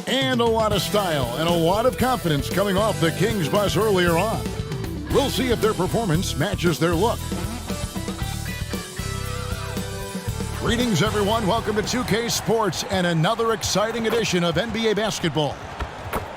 And a lot of style and a lot of confidence coming off the Kings bus earlier on. We'll see if their performance matches their look. Greetings, everyone. Welcome to 2K Sports and another exciting edition of NBA basketball.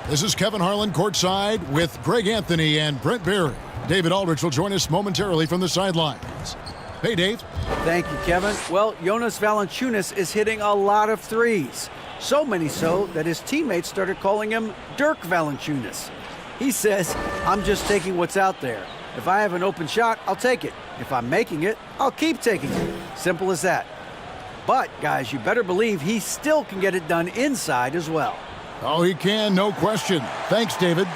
This is Kevin Harlan courtside with Greg Anthony and Brent Barry. David Aldridge will join us momentarily from the sidelines. Hey, Dave. Thank you, Kevin. Well, Jonas Valanciunas is hitting a lot of threes. So many so that his teammates started calling him Dirk Valanciunas. He says, I'm just taking what's out there. If I have an open shot, I'll take it. If I'm making it, I'll keep taking it. Simple as that. But, guys, you better believe he still can get it done inside as well. Oh, he can, no question. Thanks, David.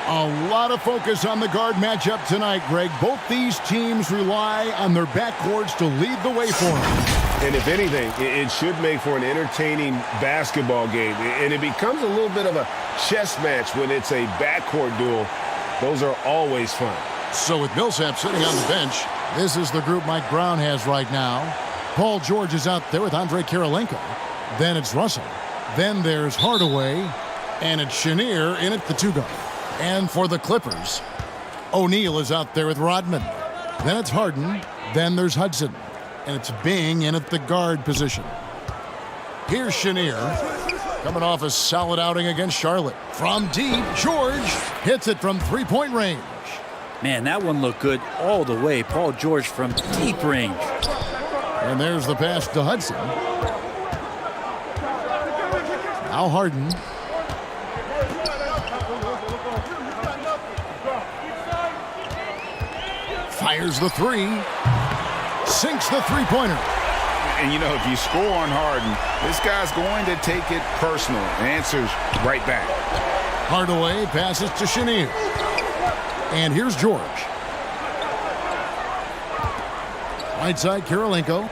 A lot of focus on the guard matchup tonight, Greg. Both these teams rely on their backcourts to lead the way for them. And if anything, it should make for an entertaining basketball game. And it becomes a little bit of a chess match when it's a backcourt duel. Those are always fun. So with Millsap sitting on the bench, this is the group Mike Brown has right now. Paul George is out there with Andre Kirilenko. Then it's Russell. Then there's Hardaway. And it's Chenier in at the two-guard. And for the Clippers, O'Neal is out there with Rodman. Then it's Harden. Then there's Hudson. And it's Bing in at the guard position. Here's Chenier, coming off a solid outing against Charlotte. From deep, George hits it from three-point range. Man, that one looked good all the way. Paul George from deep range. And there's the pass to Hudson. Now Harden. Fires the three. Sinks the three-pointer. And, you know, if you score on Harden, this guy's going to take it personal. Answers right back. Hardaway passes to Chenier. And here's George. Right side, Kirilenko.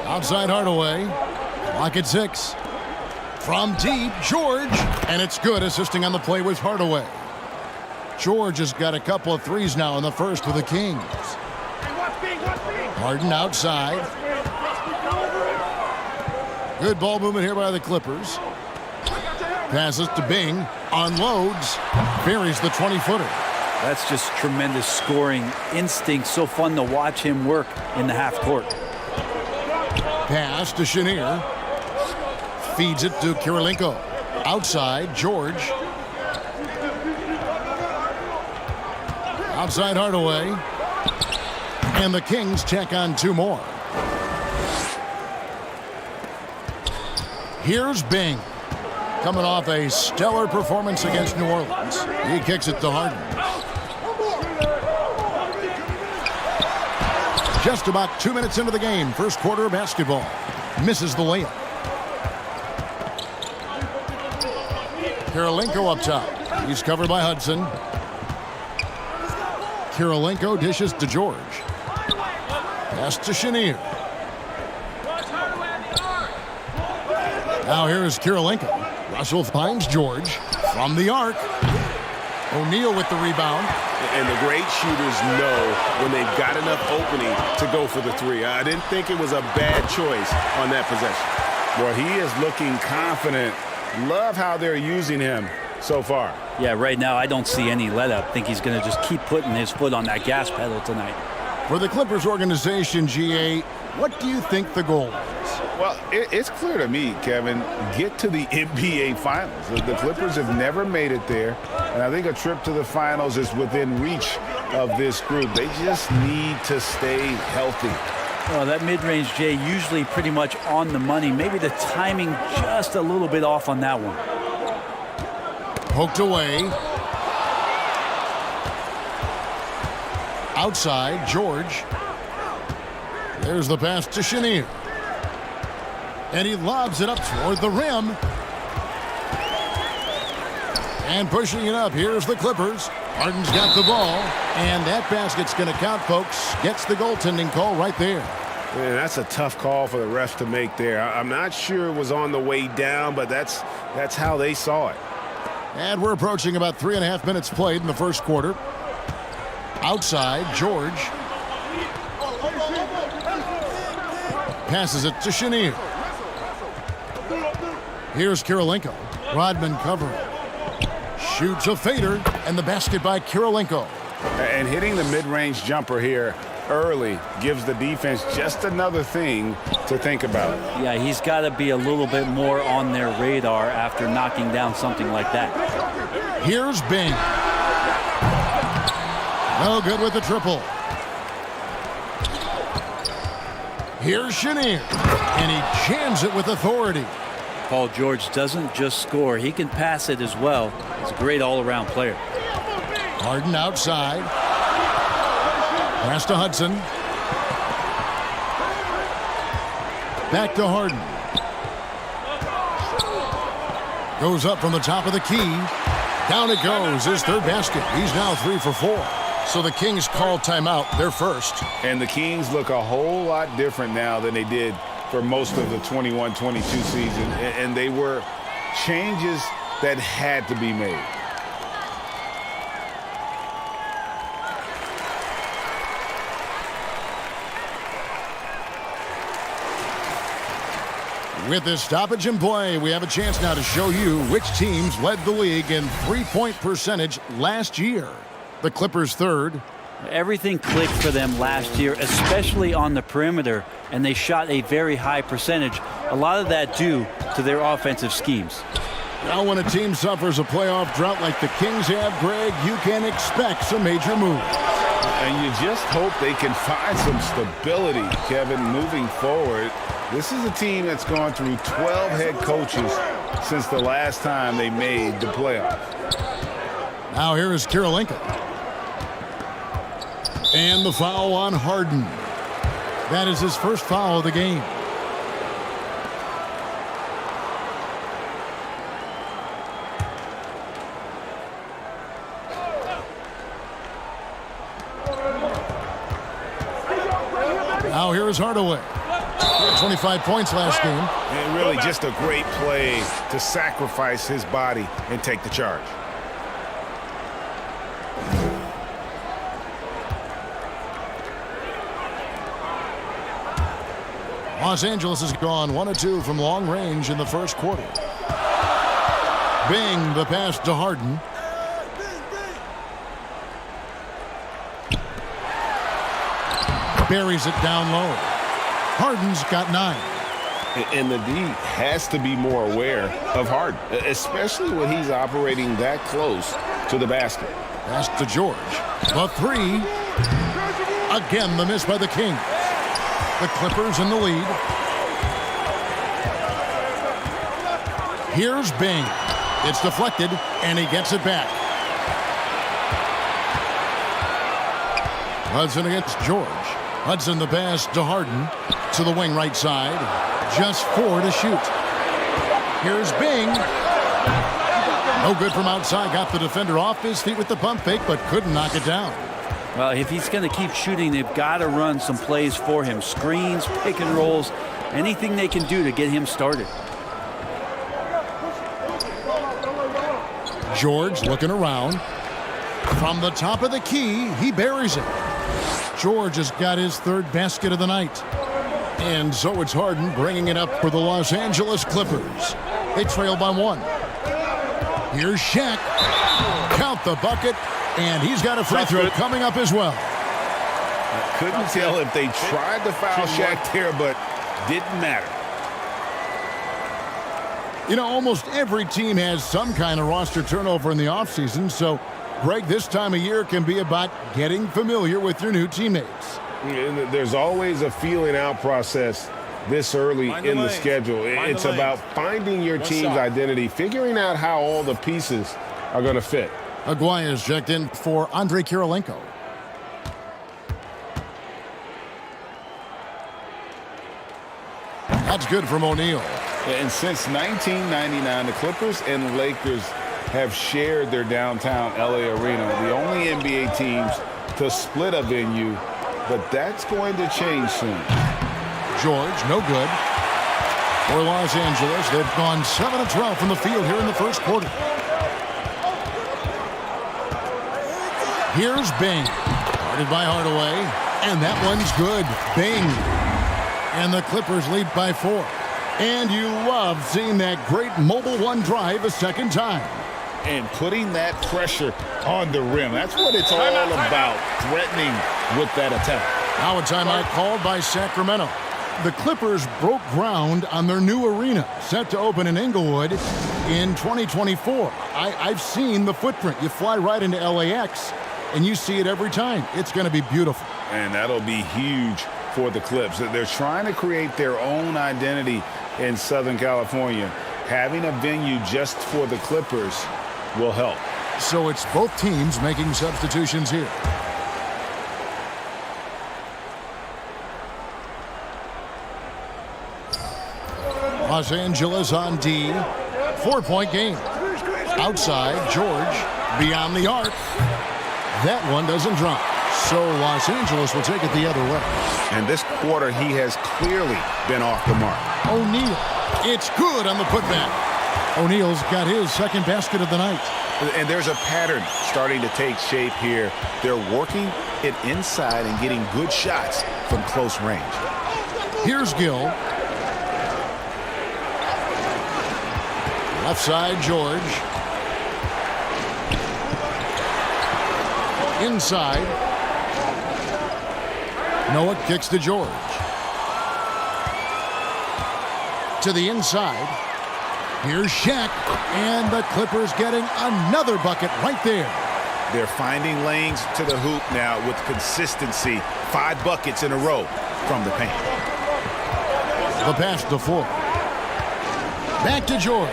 Outside Hardaway. Clock at 6. From deep, George. And it's good. Assisting on the play was Hardaway. George has got a couple of threes now in the first for the Kings. Harden outside. Good ball movement here by the Clippers. Passes to Bing. Unloads. Buries the 20-footer. That's just tremendous scoring instinct. So fun to watch him work in the half court. Pass to Chenier. Feeds it to Kirilenko. Outside, George. Outside Hardaway. And the Kings check on two more. Here's Bing. Coming off a stellar performance against New Orleans. He kicks it to Harden. Just about 2 minutes into the game. First quarter of basketball. Misses the layup. Kirilenko up top. He's covered by Hudson. Kirilenko dishes to George. Pass to Chenier. Now here is Kirilenko. Russell finds George from the arc. O'Neal with the rebound. And the great shooters know when they've got enough opening to go for the three. I didn't think it was a bad choice on that possession. Well, he is looking confident. Love how they're using him so far. Yeah, right now I don't see any let-up. I think he's going to just keep putting his foot on that gas pedal tonight. For the Clippers organization, GA, what do you think the goal is? Well, it's clear to me, Kevin, get to the NBA Finals. The Clippers have never made it there, and I think a trip to the Finals is within reach of this group. They just need to stay healthy. Well, that mid-range, Jay, usually pretty much on the money. Maybe the timing just a little bit off on that one. Poked away. Outside, George. There's the pass to Chenier. And he lobs it up toward the rim. And pushing it up, here's the Clippers. Harden's got the ball. And that basket's going to count, folks. Gets the goaltending call right there. Man, that's a tough call for the refs to make there. I'm not sure it was on the way down, but that's how they saw it. And we're approaching about 3.5 minutes played in the first quarter. Outside, George. Passes it to Chenier. Here's Kirilenko. Rodman covering. Shoots a fader, and the basket by Kirilenko. And hitting the mid-range jumper here early gives the defense just another thing to think about. Yeah, he's got to be a little bit more on their radar after knocking down something like that. Here's Bing. No good with the triple. Here's Chenier, and he jams it with authority. Paul George doesn't just score, he can pass it as well. He's a great all-around player. Harden outside. Pass to Hudson. Back to Harden. Goes up from the top of the key. Down it goes. His third basket. He's now 3 for 4. So the Kings call timeout. They're first. And the Kings look a whole lot different now than they did for most of the 21-22 season. And they were changes that had to be made. With this stoppage in play, we have a chance now to show you which teams led the league in three-point percentage last year. The Clippers third. Everything clicked for them last year, especially on the perimeter, and they shot a very high percentage. A lot of that due to their offensive schemes. Now when a team suffers a playoff drought like the Kings have, Greg, you can expect some major moves. And you just hope they can find some stability, Kevin, moving forward. This is a team that's gone through 12 head coaches since the last time they made the playoffs. Now here is Kirilenko. And the foul on Harden. That is his first foul of the game. Now here is Hardaway. He had 25 points last game. And really just a great play to sacrifice his body and take the charge. Los Angeles has gone 1 of 2 from long range in the first quarter. Bing, the pass to Harden. Buries it down low. Harden's got 9. And the D has to be more aware of Harden, especially when he's operating that close to the basket. Pass to George. The 3. Again, the miss by the Kings. The Clippers in the lead. Here's Bing. It's deflected, and he gets it back. Hudson against George. Hudson the pass to Harden. To the wing right side. Just 4 to shoot. Here's Bing. No good from outside. Got the defender off his feet with the pump fake, but couldn't knock it down. Well, if he's going to keep shooting, they've got to run some plays for him. Screens, pick and rolls, anything they can do to get him started. George looking around. From the top of the key, he buries it. George has got his third basket of the night. And so it's Harden bringing it up for the Los Angeles Clippers. They trail by 1. Here's Shaq. Count the bucket. And he's got a free throw coming up as well. I couldn't tell if they tried to foul Shaq there, but didn't matter. You know, almost every team has some kind of roster turnover in the offseason, so Greg, this time of year can be about getting familiar with your new teammates. There's always a feeling out process this early in the schedule. It's about finding your team's identity, figuring out how all the pieces are going to fit. Aguirre's checked in for Andrei Kirilenko. That's good from O'Neal. And since 1999, the Clippers and Lakers have shared their downtown LA arena, the only NBA teams to split a venue, but that's going to change soon. George, no good. For Los Angeles, they've gone 7 of 12 from the field here in the first quarter. Here's Bing. Guarded by Hardaway. And that one's good. Bing. And the Clippers lead by 4. And you love seeing that great mobile one drive a second time. And putting that pressure on the rim. That's what it's all about, threatening with that attack. Now a timeout called by Sacramento. The Clippers broke ground on their new arena, set to open in Inglewood in 2024. I've seen the footprint. You fly right into LAX, and you see it every time. It's going to be beautiful. And that'll be huge for the Clips. They're trying to create their own identity in Southern California. Having a venue just for the Clippers will help. So it's both teams making substitutions here. Los Angeles on D. 4-point game. Outside, George beyond the arc. That one doesn't drop. So Los Angeles will take it the other way. And this quarter, he has clearly been off the mark. O'Neal. It's good on the putback. O'Neal's got his second basket of the night. And there's a pattern starting to take shape here. They're working it inside and getting good shots from close range. Here's Gill. Left side, George. Inside. Noah kicks to George. To the inside. Here's Shaq. And the Clippers getting another bucket right there. They're finding lanes to the hoop now with consistency. 5 buckets in a row from the paint. The pass to Ford. Back to George.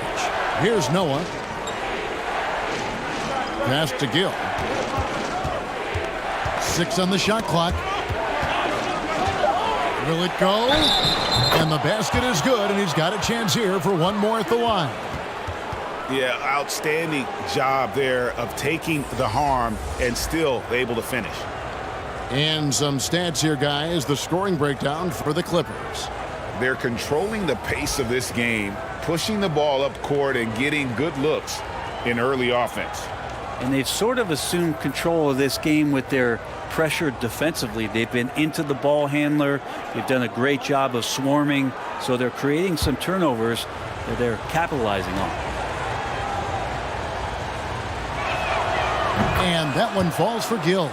Here's Noah. Pass to Gill. 6 on the shot clock. Will it go? And the basket is good, and he's got a chance here for one more at the line. Yeah, outstanding job there of taking the harm and still able to finish. And some stats here, guys. The scoring breakdown for the Clippers. They're controlling the pace of this game, pushing the ball up court and getting good looks in early offense. And they've sort of assumed control of this game with their pressure defensively. They've been into the ball handler. They've done a great job of swarming. So they're creating some turnovers that they're capitalizing on. And that one falls for Gill.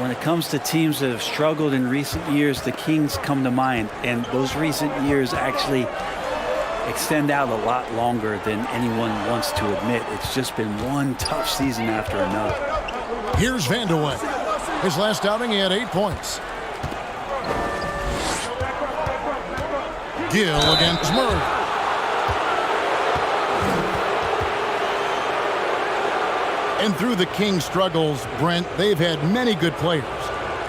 When it comes to teams that have struggled in recent years, the Kings come to mind. And those recent years actually extend out a lot longer than anyone wants to admit. It's just been one tough season after another. Here's Vandeweghe. His last outing, he had 8 points. Gill against Murray. And through the Kings' struggles, Brent, they've had many good players.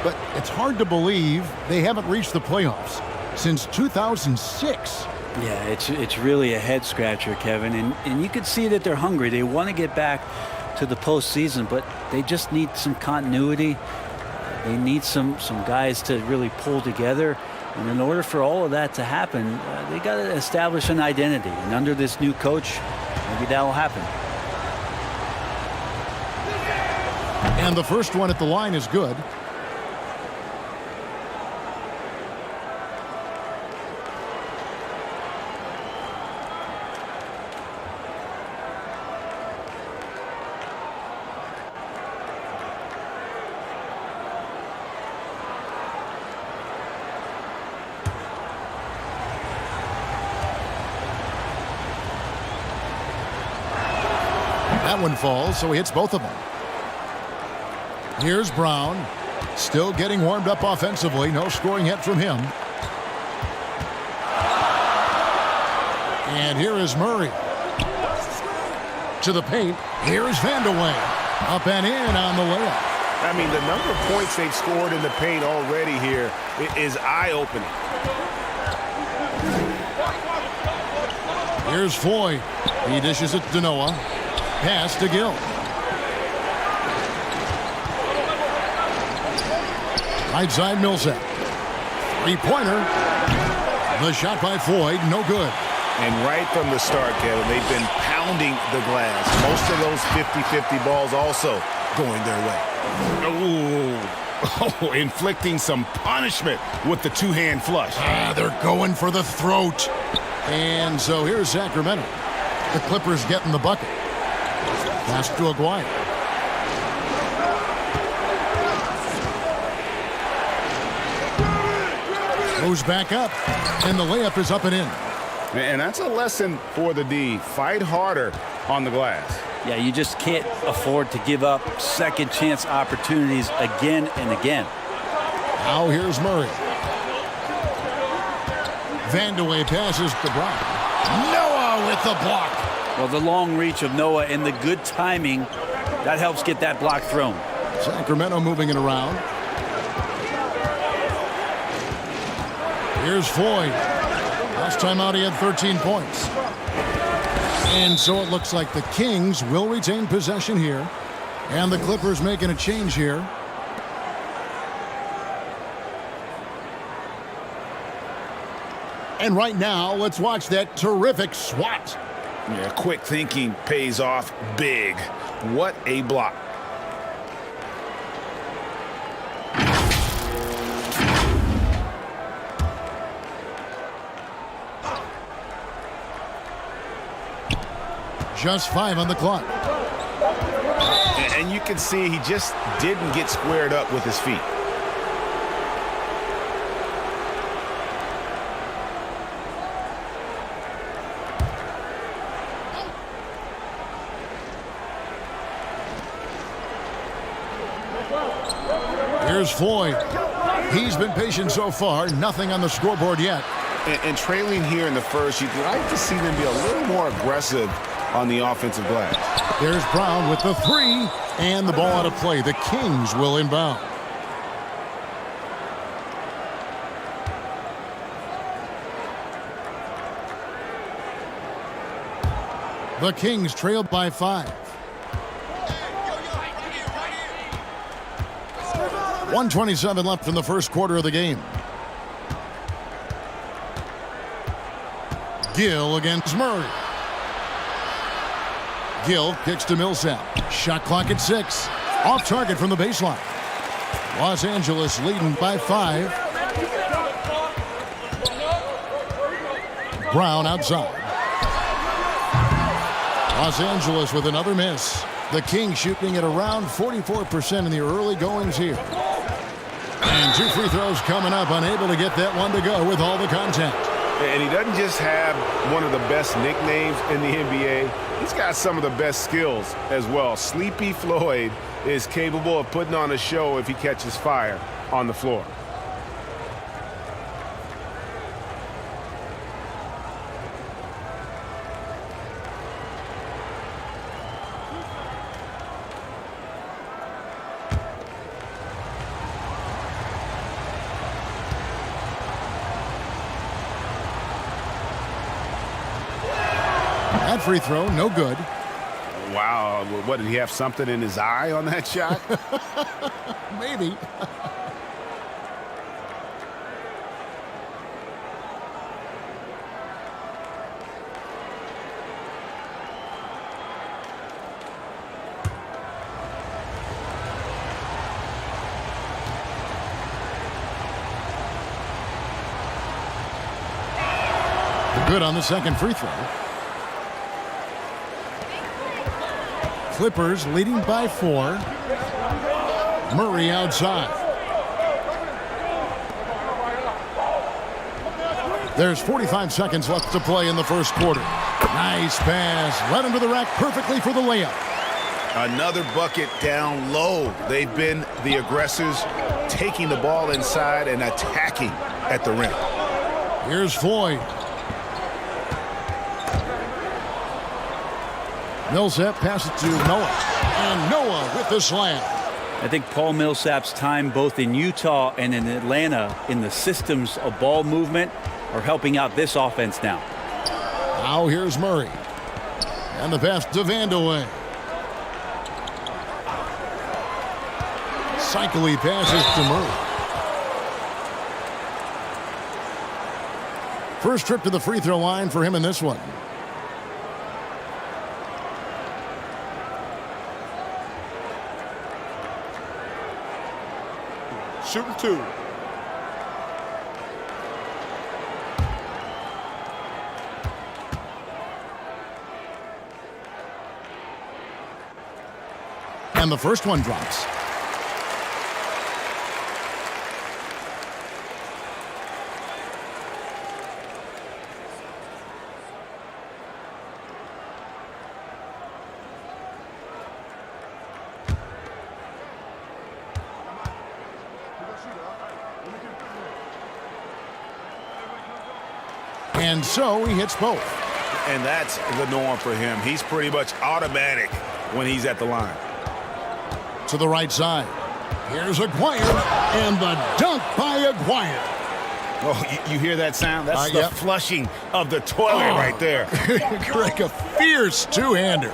But it's hard to believe they haven't reached the playoffs since 2006. Yeah, it's really a head scratcher, Kevin. And you can see that they're hungry. They want to get back to the postseason, but they just need some continuity. They need some guys to really pull together. And in order for all of that to happen, they got to establish an identity. And under this new coach, maybe that'll happen. And the first one at the line is good. That one falls, so he hits both of them. Here's Brown, still getting warmed up offensively. No scoring yet from him. And here is Murray. To the paint. Here's Vandeweghe. Up and in on the layup. I mean, the number of points they've scored in the paint already here is eye-opening. Here's Foy. He dishes it to Noah. Pass to Gill. Right side, Millsap. Three-pointer. The shot by Floyd, no good. And right from the start, Kevin, they've been pounding the glass. Most of those 50-50 balls also going their way. Oh, inflicting some punishment with the two-hand flush. They're going for the throat. And so here's Sacramento. The Clippers getting the bucket. Pass to Aguirre. Goes back up, and the layup is up and in. And that's a lesson for the D. Fight harder on the glass. Yeah, you just can't afford to give up second chance opportunities again and again. Now here's Murray. Vandeweghe passes to Brown. Noah with the block. Well, the long reach of Noah and the good timing, that helps get that block thrown. Sacramento moving it around. Here's Floyd. Last time out he had 13 points. And so it looks like the Kings will retain possession here. And the Clippers making a change here. And right now, let's watch that terrific swat. Yeah, quick thinking pays off big. What a block. Just 5 on the clock. And you can see he just didn't get squared up with his feet. Here's Floyd. He's been patient so far. Nothing on the scoreboard yet. And trailing here in the first, you'd like to see them be a little more aggressive on the offensive glass. There's Brown with the 3, and the ball out of play. The Kings will inbound. The Kings trailed by 5. 1:27 left in the first quarter of the game. Gill against Murray. Gill kicks to Millsap. Shot clock at 6. Off target from the baseline. Los Angeles leading by 5. Brown outside. Los Angeles with another miss. The Kings shooting at around 44% in the early goings here. And 2 free throws coming up. Unable to get that one to go with all the contact. And he doesn't just have one of the best nicknames in the NBA. He's got some of the best skills as well. Sleepy Floyd is capable of putting on a show if he catches fire on the floor. That free throw, no good. Wow, what, did he have something in his eye on that shot? Maybe. Good on the second free throw. Clippers leading by 4. Murray outside. There's 45 seconds left to play in the first quarter. Nice pass. Right under the rack perfectly for the layup. Another bucket down low. They've been the aggressors, taking the ball inside and attacking at the rim. Here's Floyd. Millsap passes to Noah. And Noah with the slam. I think Paul Millsap's time both in Utah and in Atlanta in the systems of ball movement are helping out this offense now. Now here's Murray. And the pass to Vandeweghe. Cycly passes to Murray. First trip to the free throw line for him in this one. Shooting 2. And the first one drops. And so he hits both. And that's the norm for him. He's pretty much automatic when he's at the line. To the right side. Here's Aguirre, and the dunk by Aguirre. Oh, you hear that sound? That's the yep. flushing of the toilet right there. Greg, a fierce two-hander.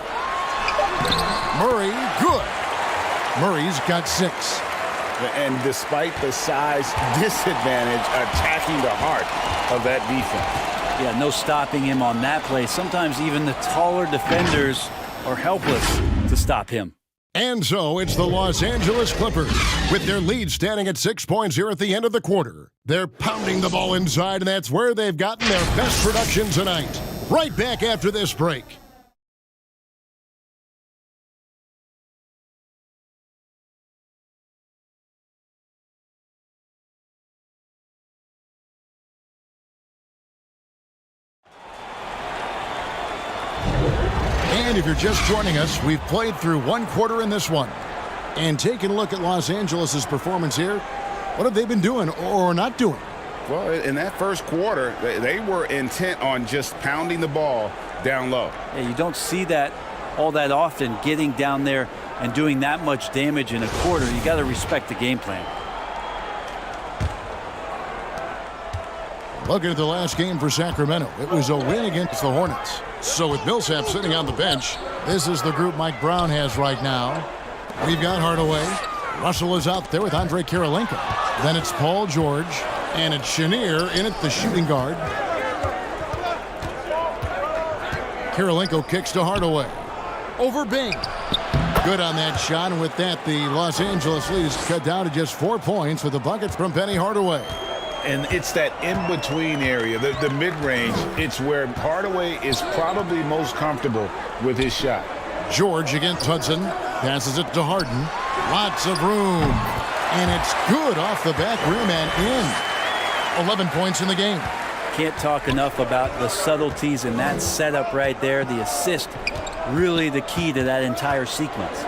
Murray, good. Murray's got 6. And despite the size disadvantage, attacking the heart of that defense. Yeah, no stopping him on that play. Sometimes even the taller defenders are helpless to stop him. And so it's the Los Angeles Clippers with their lead standing at 6 points here at the end of the quarter. They're pounding the ball inside, and that's where they've gotten their best production tonight. Right back after this break. And if you're just joining us, we've played through one quarter in this one. And taking a look at Los Angeles' performance here, what have they been doing or not doing? Well, in that first quarter, they were intent on just pounding the ball down low. Yeah, you don't see that all that often, getting down there and doing that much damage in a quarter. You got to respect the game plan. Looking at the last game for Sacramento, it was a win against the Hornets. So with Millsap sitting on the bench, this is the group Mike Brown has right now. We've got Hardaway. Russell is out there with Andre Kirilenko. Then it's Paul George, and it's Chenier in at the shooting guard. Kirilenko kicks to Hardaway. Over Bing. Good on that shot, and with that, the Los Angeles lead is cut down to just 4 points with a bucket from Penny Hardaway. And it's that in-between area, the mid-range. It's where Hardaway is probably most comfortable with his shot. George against Hudson. Passes it to Harden. Lots of room. And it's good off the back rim and in. 11 points in the game. Can't talk enough about the subtleties in that setup right there. The assist, really the key to that entire sequence.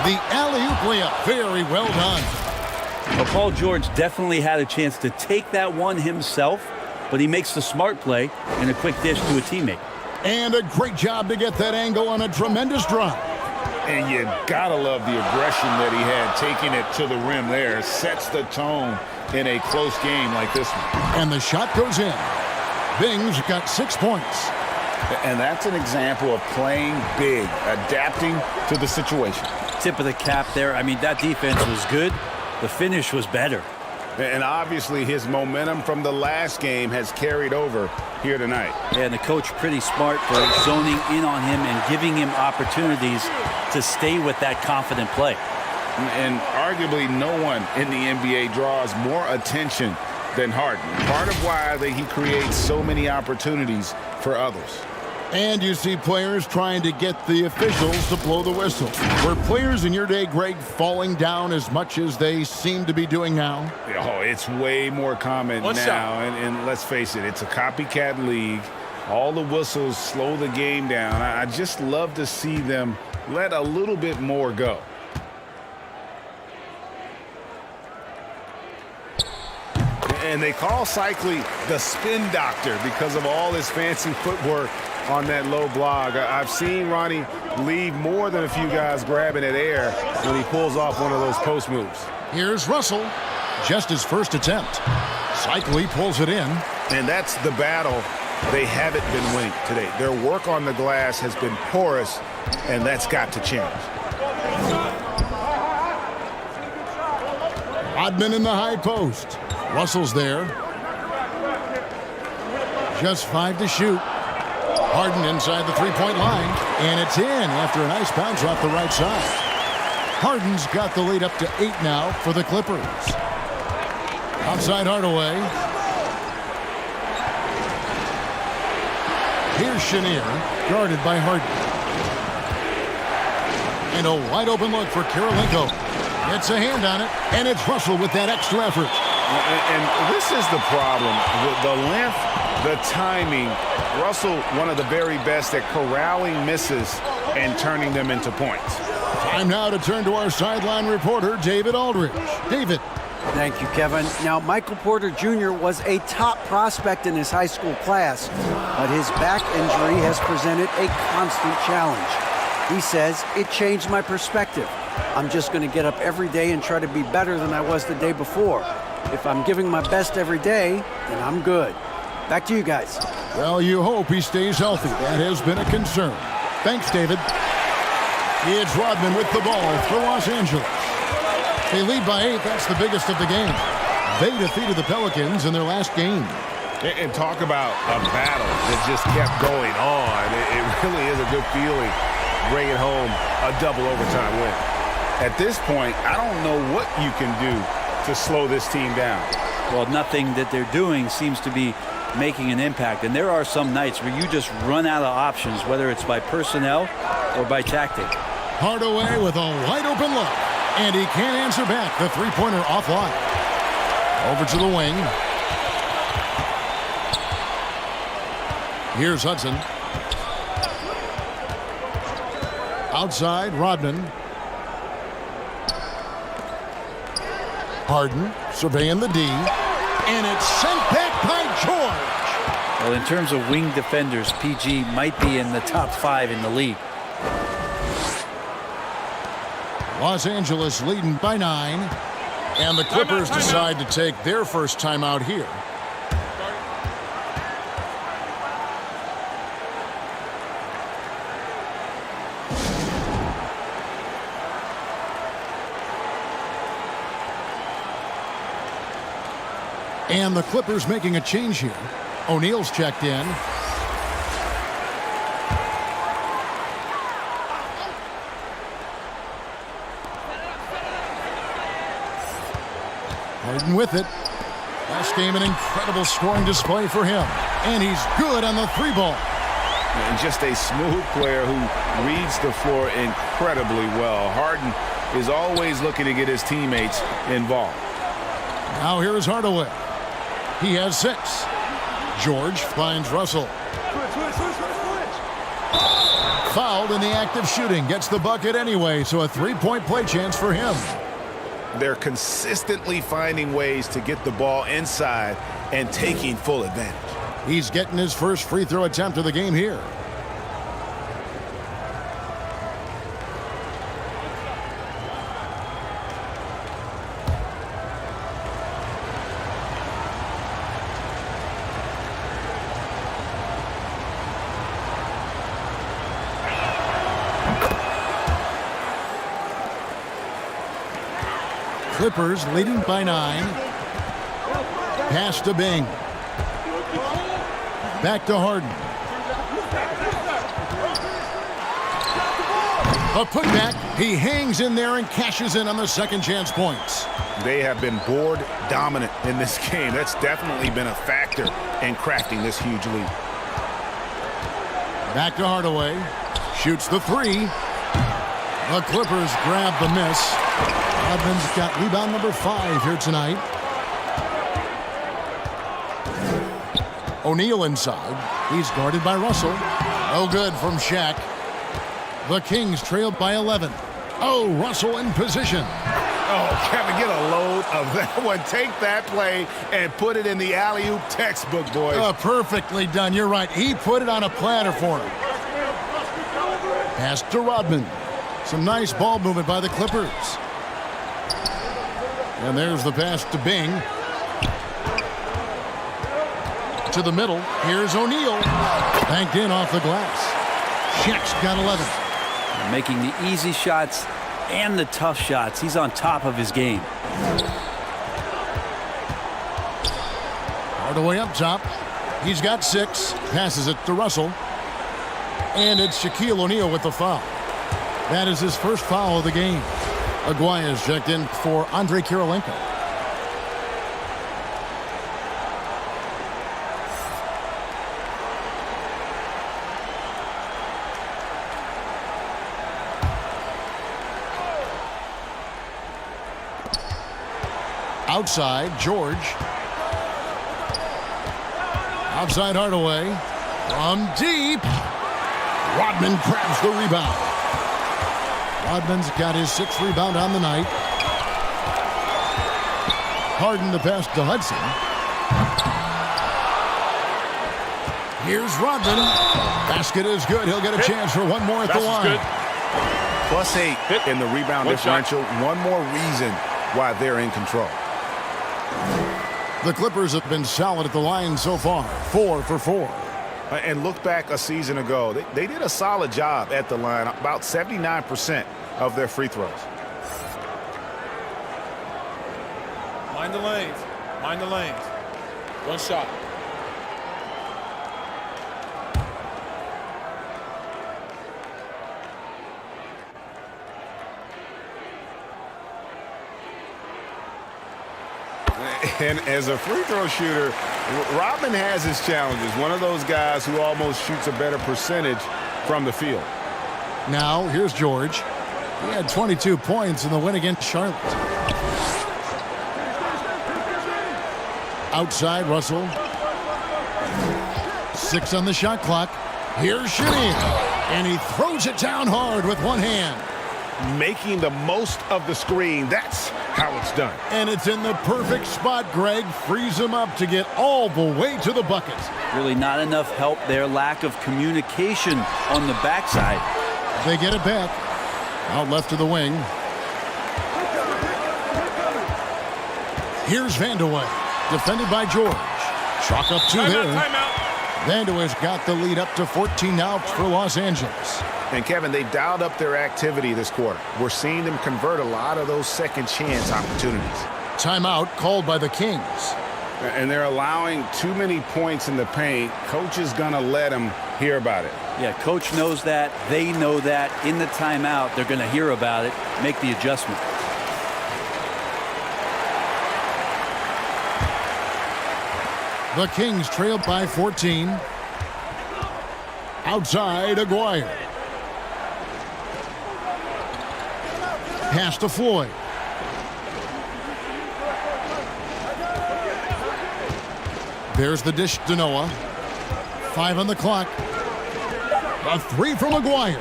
The alley-oop layup, very well done. Well, Paul George definitely had a chance to take that one himself, but he makes the smart play and a quick dish to a teammate. And a great job to get that angle on a tremendous drive. And you gotta love the aggression that he had, taking it to the rim there. Sets the tone in a close game like this one. And the shot goes in. Bing's got 6 points. And that's an example of playing big, adapting to the situation. Tip of the cap there. I mean, that defense was good. The finish was better. And obviously his momentum from the last game has carried over here tonight. Yeah, and the coach pretty smart for zoning in on him and giving him opportunities to stay with that confident play. And arguably no one in the NBA draws more attention than Harden. Part of why he creates so many opportunities for others. And you see players trying to get the officials to blow the whistle. Were players in your day, Greg, falling down as much as they seem to be doing now? Oh, it's way more common now. And let's face it, it's a copycat league. All the whistles slow the game down. I just love to see them let a little bit more go. And they call Cycli the spin doctor because of all his fancy footwork on that low block. I've seen Ronnie leave more than a few guys grabbing at air when he pulls off one of those post moves. Here's Russell. Just his first attempt. Cycli pulls it in. And that's the battle they haven't been winning today. Their work on the glass has been porous, and that's got to change. Rodman in the high post. Russell's there. Just 5 to shoot. Harden inside the three-point line, and it's in after a nice bounce off the right side. Harden's got the lead up to 8 now for the Clippers. Outside Hardaway. Here's Chenier, guarded by Harden. find a wide open look for Karolinko. Gets a hand on it, and it's Russell with that extra effort. And this is the problem. The length, the timing. Russell, one of the very best at corralling misses and turning them into points. Time now to turn to our sideline reporter, David Aldridge. David. Thank you, Kevin. Now, Michael Porter Jr. was a top prospect in his high school class, but his back injury has presented a constant challenge. He says, it changed my perspective. I'm just going to get up every day and try to be better than I was the day before. If I'm giving my best every day, then I'm good. Back to you guys. Well, you hope he stays healthy. That has been a concern. Thanks, David. It's Rodman with the ball for Los Angeles. They lead by 8. That's the biggest of the game. They defeated the Pelicans in their last game. And talk about a battle that just kept going on. It really is a good feeling bringing home a double overtime win. At this point, I don't know what you can do to slow this team down. Well, nothing that they're doing seems to be making an impact. And there are some nights where you just run out of options, whether it's by personnel or by tactic. Hardaway with a wide open look. And he can't answer back. The three-pointer offline. Over to the wing. Here's Hudson. Outside, Rodman. Harden surveying the D. And it's sent back by George. Well, in terms of wing defenders, PG might be in the top 5 in the league. Los Angeles leading by 9. And the Clippers decide to take their first timeout here. And the Clippers making a change here. O'Neal's checked in. Harden with it. Last game, an incredible scoring display for him. And he's good on the three ball. And just a smooth player who reads the floor incredibly well. Harden is always looking to get his teammates involved. Now here's Hardaway. He has 6. George finds Russell. Fouled in the act of shooting. Gets the bucket anyway, so a three-point play chance for him. They're consistently finding ways to get the ball inside and taking full advantage. He's getting his first free throw attempt of the game here. Clippers leading by 9. Pass to Bing. Back to Harden. A putback. He hangs in there and cashes in on the second chance points. They have been board dominant in this game. That's definitely been a factor in crafting this huge lead. Back to Hardaway. Shoots the 3. The Clippers grab the miss. Rodman's got rebound number 5 here tonight. O'Neal inside. He's guarded by Russell. No good from Shaq. The Kings trailed by 11. Oh, Russell in position. Oh, Kevin, get a load of that one. Take that play and put it in the alley-oop textbook, boys. Perfectly done. You're right. He put it on a platter for him. Pass to Rodman. Some nice ball movement by the Clippers. And there's the pass to Bing. To the middle. Here's O'Neal. Banked in off the glass. Shaq's got 11. Making the easy shots and the tough shots. He's on top of his game. Hardaway up top. He's got 6. Passes it to Russell. And it's Shaquille O'Neal with the foul. That is his first foul of the game. Aguirre's checked in for Andre Karolinko. Outside, George. Outside Hardaway. From deep. Rodman grabs the rebound. Rodman's got his 6th rebound on the night. Harden the pass to Hudson. Here's Rodman. Basket is good. He'll get a chance for one more at the line. +8 in the rebound differential. One more reason why they're in control. The Clippers have been solid at the line so far. 4 for 4. And look back a season ago. They did a solid job at the line. About 79% of their free throws. Mind the lanes. Mind the lanes. One shot. And as a free throw shooter, Rodman has his challenges. One of those guys who almost shoots a better percentage from the field. Now, here's George. He had 22 points in the win against Charlotte. Outside, Russell. 6 on the shot clock. Here's Shaq. And he throws it down hard with one hand. Making the most of the screen. That's how it's done. And it's in the perfect spot, Greg. Frees him up to get all the way to the bucket. Really not enough help there. Lack of communication on the backside. They get it back. Out left to the wing. Here's Vandeweghe. Defended by George. Chalk up 2 there. Timeout. Vandeweghe's got the lead up to 14 now for Los Angeles. And Kevin, they've dialed up their activity this quarter. We're seeing them convert a lot of those second chance opportunities. Timeout called by the Kings. And they're allowing too many points in the paint. Coach is going to let them hear about it. Yeah, coach knows that. They know that. In the timeout, they're going to hear about it, make the adjustment. The Kings trail by 14. Outside, Aguirre. Pass to Floyd. There's the dish to Noah. 5 on the clock. A 3 from Aguirre.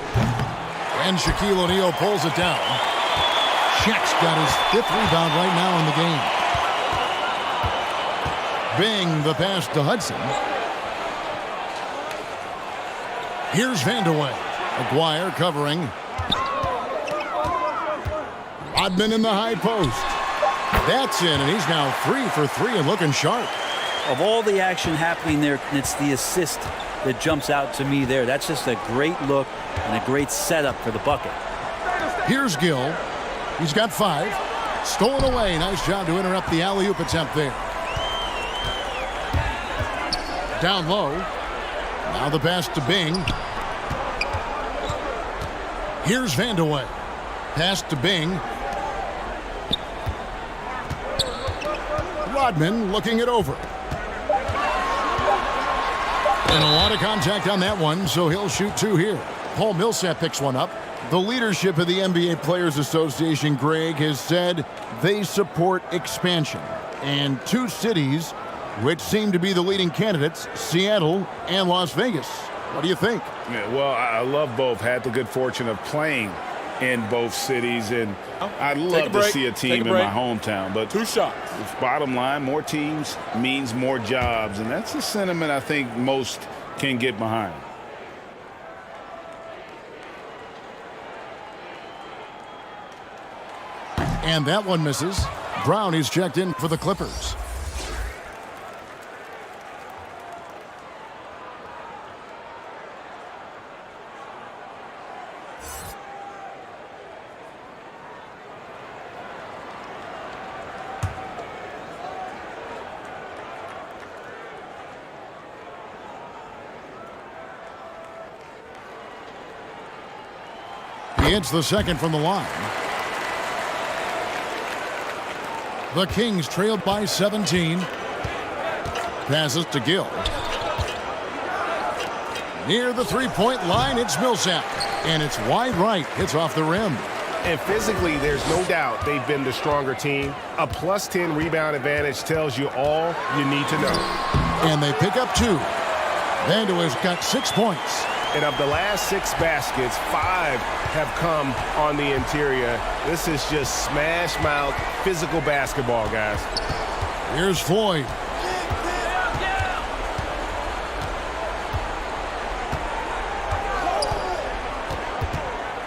And Shaquille O'Neal pulls it down. Shaq's got his 5th rebound right now in the game. Bing the pass to Hudson. Here's Vandeweghe. Aguirre covering. Rodman in the high post. That's in, and he's now 3 for 3 and looking sharp. Of all the action happening there, it's the assist that jumps out to me there. That's just a great look and a great setup for the bucket. Here's Gill. He's got 5. Stolen away. Nice job to interrupt the alley-oop attempt there. Down low. Now the pass to Bing. Here's Vandeweghe. Pass to Bing. Rodman looking it over. And a lot of contact on that one, so he'll shoot 2 here. Paul Millsap picks one up. The leadership of the NBA Players Association, Greg, has said they support expansion. And 2 cities which seem to be the leading candidates, Seattle and Las Vegas. What do you think? Yeah, well, I love both. Had the good fortune of playing in both cities, and I'd love to see a team in my hometown. But 2 shots. Bottom line, more teams means more jobs, and that's a sentiment I think most can get behind. And that one misses. Brown is checked in for the Clippers. He hits the second from the line. The Kings trailed by 17. Passes to Gill. Near the three-point line, it's Millsap. And it's wide right. Hits off the rim. And physically, there's no doubt they've been the stronger team. A plus 10 rebound advantage tells you all you need to know. And they pick up 2. Vanderweer's got 6 points. And of the last 6 baskets, 5 have come on the interior. This is just smash-mouth physical basketball, guys. Here's Floyd.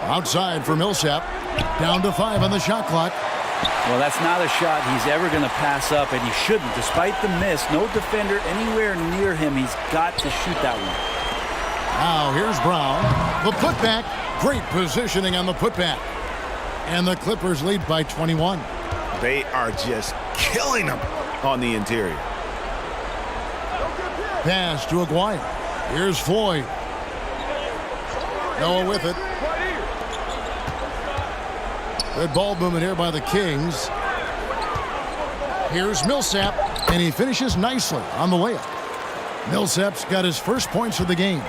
Outside for Millsap. Down to 5 on the shot clock. Well, that's not a shot he's ever going to pass up, and he shouldn't. Despite the miss, no defender anywhere near him. He's got to shoot that one. Now here's Brown. The putback. Great positioning on the putback. And the Clippers lead by 21. They are just killing them on the interior. Pass to Aguirre. Here's Floyd. Noah with it. Good ball movement here by the Kings. Here's Millsap, and he finishes nicely on the layup. Millsap's got his first points of the game.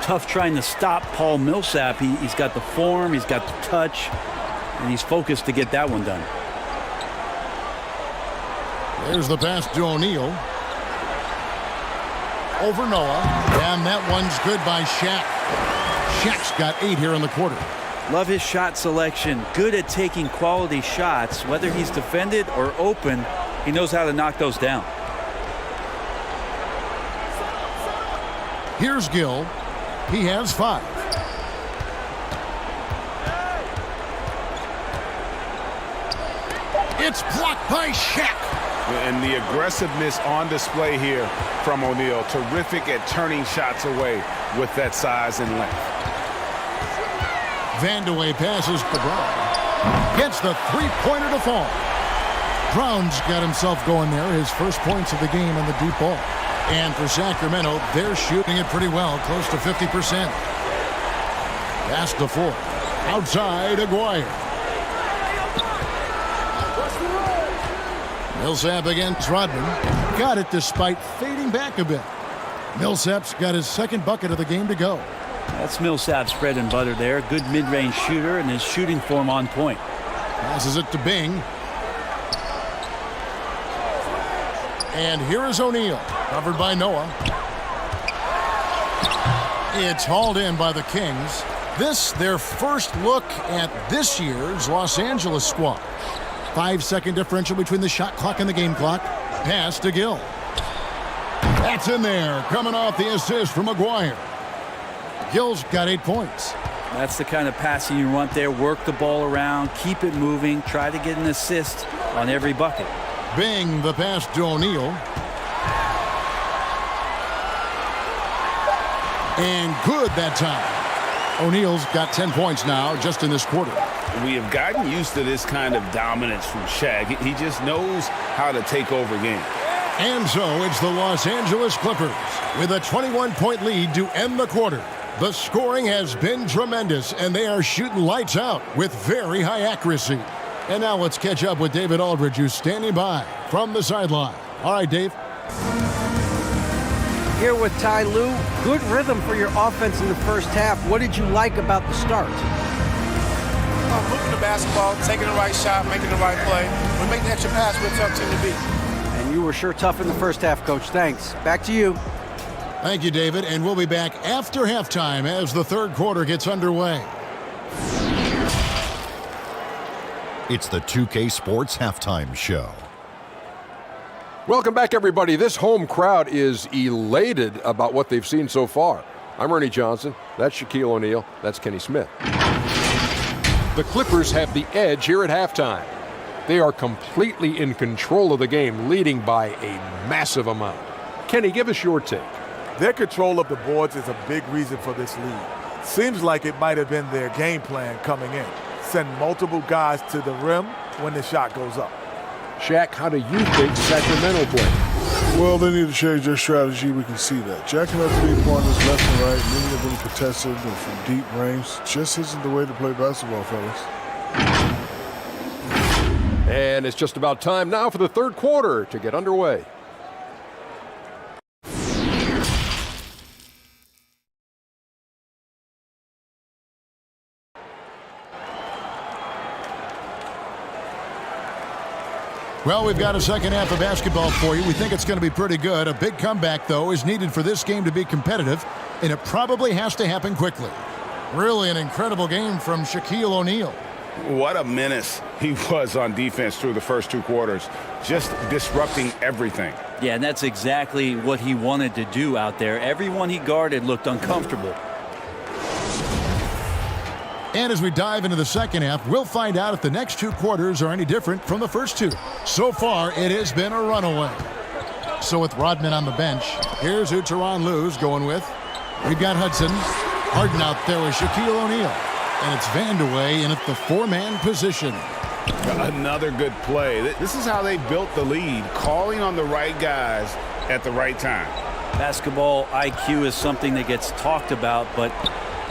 Tough trying to stop Paul Millsap. He's got the form, he's got the touch, and he's focused to get that one done. There's the pass to O'Neal. Over Noah, and that one's good by Shaq. Shaq's got 8 here in the quarter. Love his shot selection. Good at taking quality shots. Whether he's defended or open, he knows how to knock those down. Here's Gill. He has 5. It's blocked by Shaq. And the aggressiveness on display here from O'Neal. Terrific at turning shots away with that size and length. Vanderweer passes to Brown. Gets the 3-pointer to fall. Brown's got himself going there. His first points of the game on the deep ball. And for Sacramento, they're shooting it pretty well, close to 50%. Pass to Ford. Outside, Aguirre. Millsap against Rodman. Got it despite fading back a bit. Millsap's got his second bucket of the game to go. That's Millsap's bread and butter there. Good mid-range shooter, and his shooting form on point. Passes it to Bing. And here is O'Neal, covered by Noah. It's hauled in by the Kings. This, their first look at this year's Los Angeles squad. 5-second differential between the shot clock and the game clock. Pass to Gill. That's in there, coming off the assist from Aguirre. Gill's got 8 points. That's the kind of passing you want there. Work the ball around, keep it moving, try to get an assist on every bucket. Bing, the pass to O'Neal. And good that time. O'Neal's got 10 points now just in this quarter. We have gotten used to this kind of dominance from Shaq. He just knows how to take over games. And so it's the Los Angeles Clippers with a 21-point lead to end the quarter. The scoring has been tremendous, and they are shooting lights out with very high accuracy. And now let's catch up with David Aldridge, who's standing by from the sideline. All right, Dave. Here with Ty Lue. Good rhythm for your offense in the first half. What did you like about the start? Moving the basketball, taking the right shot, making the right play. We make the extra pass, we're a tough team to beat. And you were sure tough in the first half, Coach. Thanks. Back to you. Thank you, David. And we'll be back after halftime as the third quarter gets underway. It's the 2K Sports Halftime Show. Welcome back, everybody. This home crowd is elated about what they've seen so far. I'm Ernie Johnson. That's Shaquille O'Neal. That's Kenny Smith. The Clippers have the edge here at halftime. They are completely in control of the game, leading by a massive amount. Kenny, give us your take. Their control of the boards is a big reason for this lead. Seems like it might have been their game plan coming in. Send multiple guys to the rim when the shot goes up. Shaq, how do you think Sacramento play? Well, they need to change their strategy. We can see that. Jacking up 3-pointers left and right, many of them contested and from deep range, just isn't the way to play basketball, fellas. And it's just about time now for the third quarter to get underway. Well, we've got a second half of basketball for you. We think it's going to be pretty good. A big comeback, though, is needed for this game to be competitive, and it probably has to happen quickly. Really an incredible game from Shaquille O'Neal. What a menace he was on defense through the first 2 quarters, just disrupting everything. Yeah, and that's exactly what he wanted to do out there. Everyone he guarded looked uncomfortable. And as we dive into the second half, we'll find out if the next 2 quarters are any different from the first 2. So far, it has been a runaway. So with Rodman on the bench, here's who Tyronn Lue's going with. We've got Hudson. Harden out there with Shaquille O'Neal. And it's Vandeweghe in at the 4-man position. Another good play. This is how they built the lead, calling on the right guys at the right time. Basketball IQ is something that gets talked about, but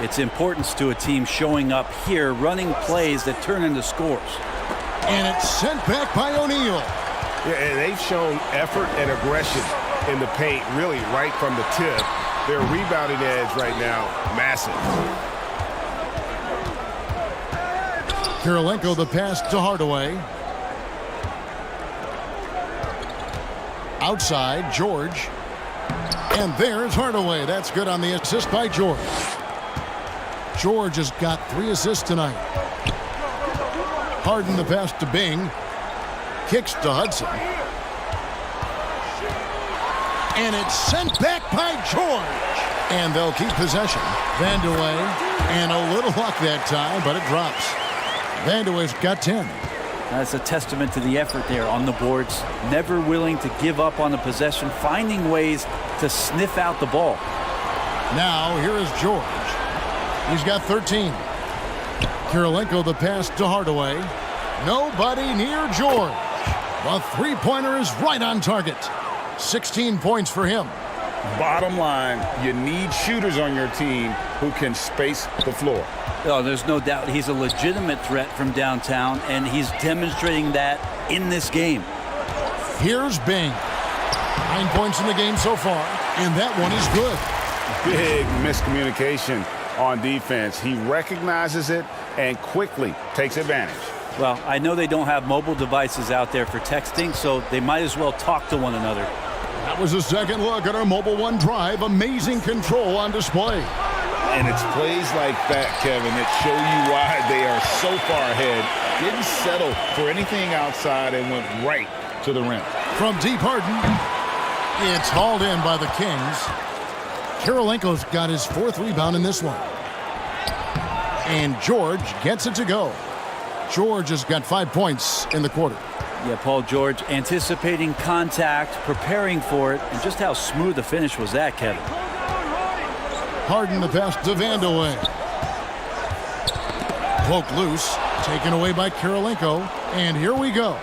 its importance to a team showing up here, running plays that turn into scores. And it's sent back by O'Neal. Yeah, and they've shown effort and aggression in the paint, really right from the tip. Their rebounding edge right now, massive. Kirilenko the pass to Hardaway. Outside, George. And there's Hardaway. That's good on the assist by George. George has got 3 assists tonight. Harden the pass to Bing. Kicks to Hudson. And it's sent back by George. And they'll keep possession. Vandeweghe. And a little luck that time, but it drops. Vandeweghe's got 10. That's a testament to the effort there on the boards. Never willing to give up on the possession, finding ways to sniff out the ball. Now, here is George. He's got 13. Kirilenko the pass to Hardaway. Nobody near George. The 3-pointer is right on target. 16 points for him. Bottom line, you need shooters on your team who can space the floor. Oh, there's no doubt he's a legitimate threat from downtown, and he's demonstrating that in this game. Here's Bing. 9 points in the game so far, and that one is good. Big miscommunication on defense. He recognizes it and quickly takes advantage. Well, I know they don't have mobile devices out there for texting, so they might as well talk to one another. That was a second look at our Mobile One drive. Amazing control on display. And it's plays like that, Kevin, that show you why they are so far ahead. Didn't settle for anything outside and went right to the rim. From deep, Harden. It's hauled in by the Kings. Kirilenko's got his 4th rebound in this one. And George gets it to go. George has got 5 points in the quarter. Yeah, Paul George anticipating contact, preparing for it, and just how smooth the finish was that, Kevin. Harden the pass to Vandeweghe. Poked loose, taken away by Kirilenko, and here we go.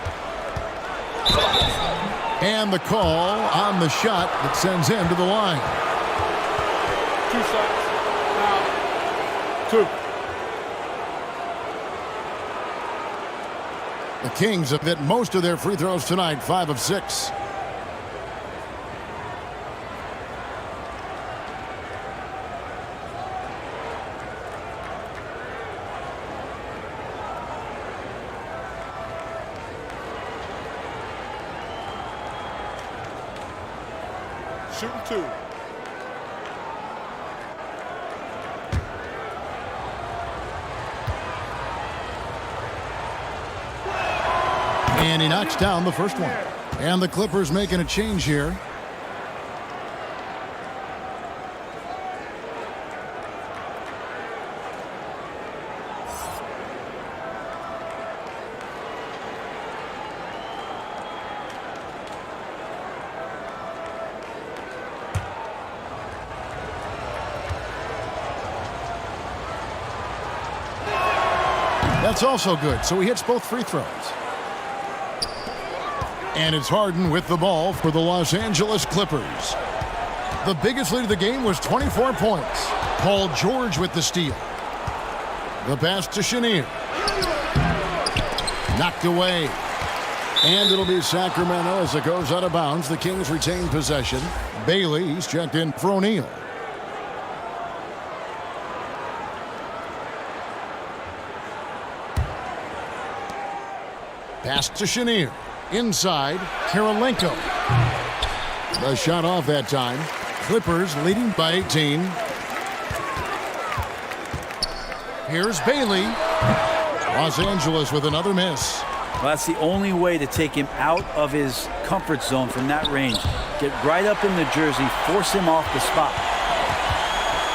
And the call on the shot that sends him to the line. 2 shots. Now, 2. The Kings have hit most of their free throws tonight, 5 of 6. Shooting 2. And he knocks down the first one. And the Clippers making a change here. That's also good. So he hits both free throws. And it's Harden with the ball for the Los Angeles Clippers. The biggest lead of the game was 24 points. Paul George with the steal. The pass to Chenier. Knocked away. And it'll be Sacramento as it goes out of bounds. The Kings retain possession. Bailey's checked in for O'Neal. Pass to Chenier. Inside, Karolinko. The shot off that time. Clippers leading by 18. Here's Bailey. Los Angeles with another miss. Well, that's the only way to take him out of his comfort zone from that range. Get right up in the jersey, force him off the spot.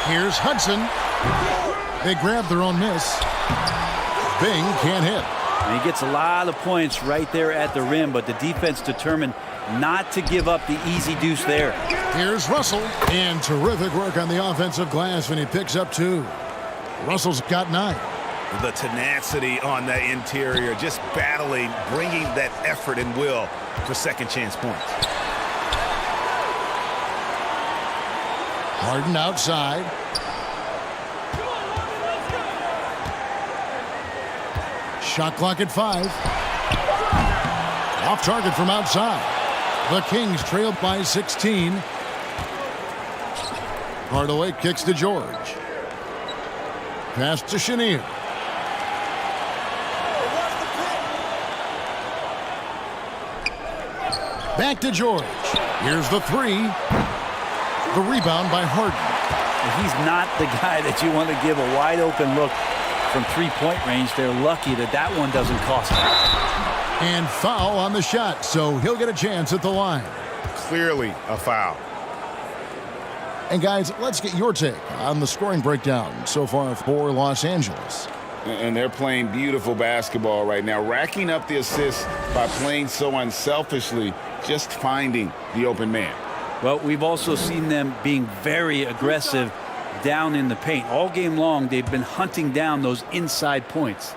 Here's Hudson. They grab their own miss. Bing can't hit. And he gets a lot of points right there at the rim, but the defense determined not to give up the easy deuce there. Here's Russell. And terrific work on the offensive glass when he picks up 2. Russell's got 9. The tenacity on that interior, just battling, bringing that effort and will for second chance points. Harden outside. Shot clock at 5. Off target from outside. The Kings trailed by 16. Hardaway kicks to George. Pass to Chenier. Back to George. Here's the 3. The rebound by Harden. He's not the guy that you want to give a wide open look from three-point range. They're lucky that that one doesn't cost them. And foul on the shot, so he'll get a chance at the line. Clearly a foul. And guys, let's get your take on the scoring breakdown so far for Los Angeles. And they're playing beautiful basketball right now, racking up the assists by playing so unselfishly, just finding the open man. Well, we've also seen them being very aggressive down in the paint. All game long, they've been hunting down those inside points.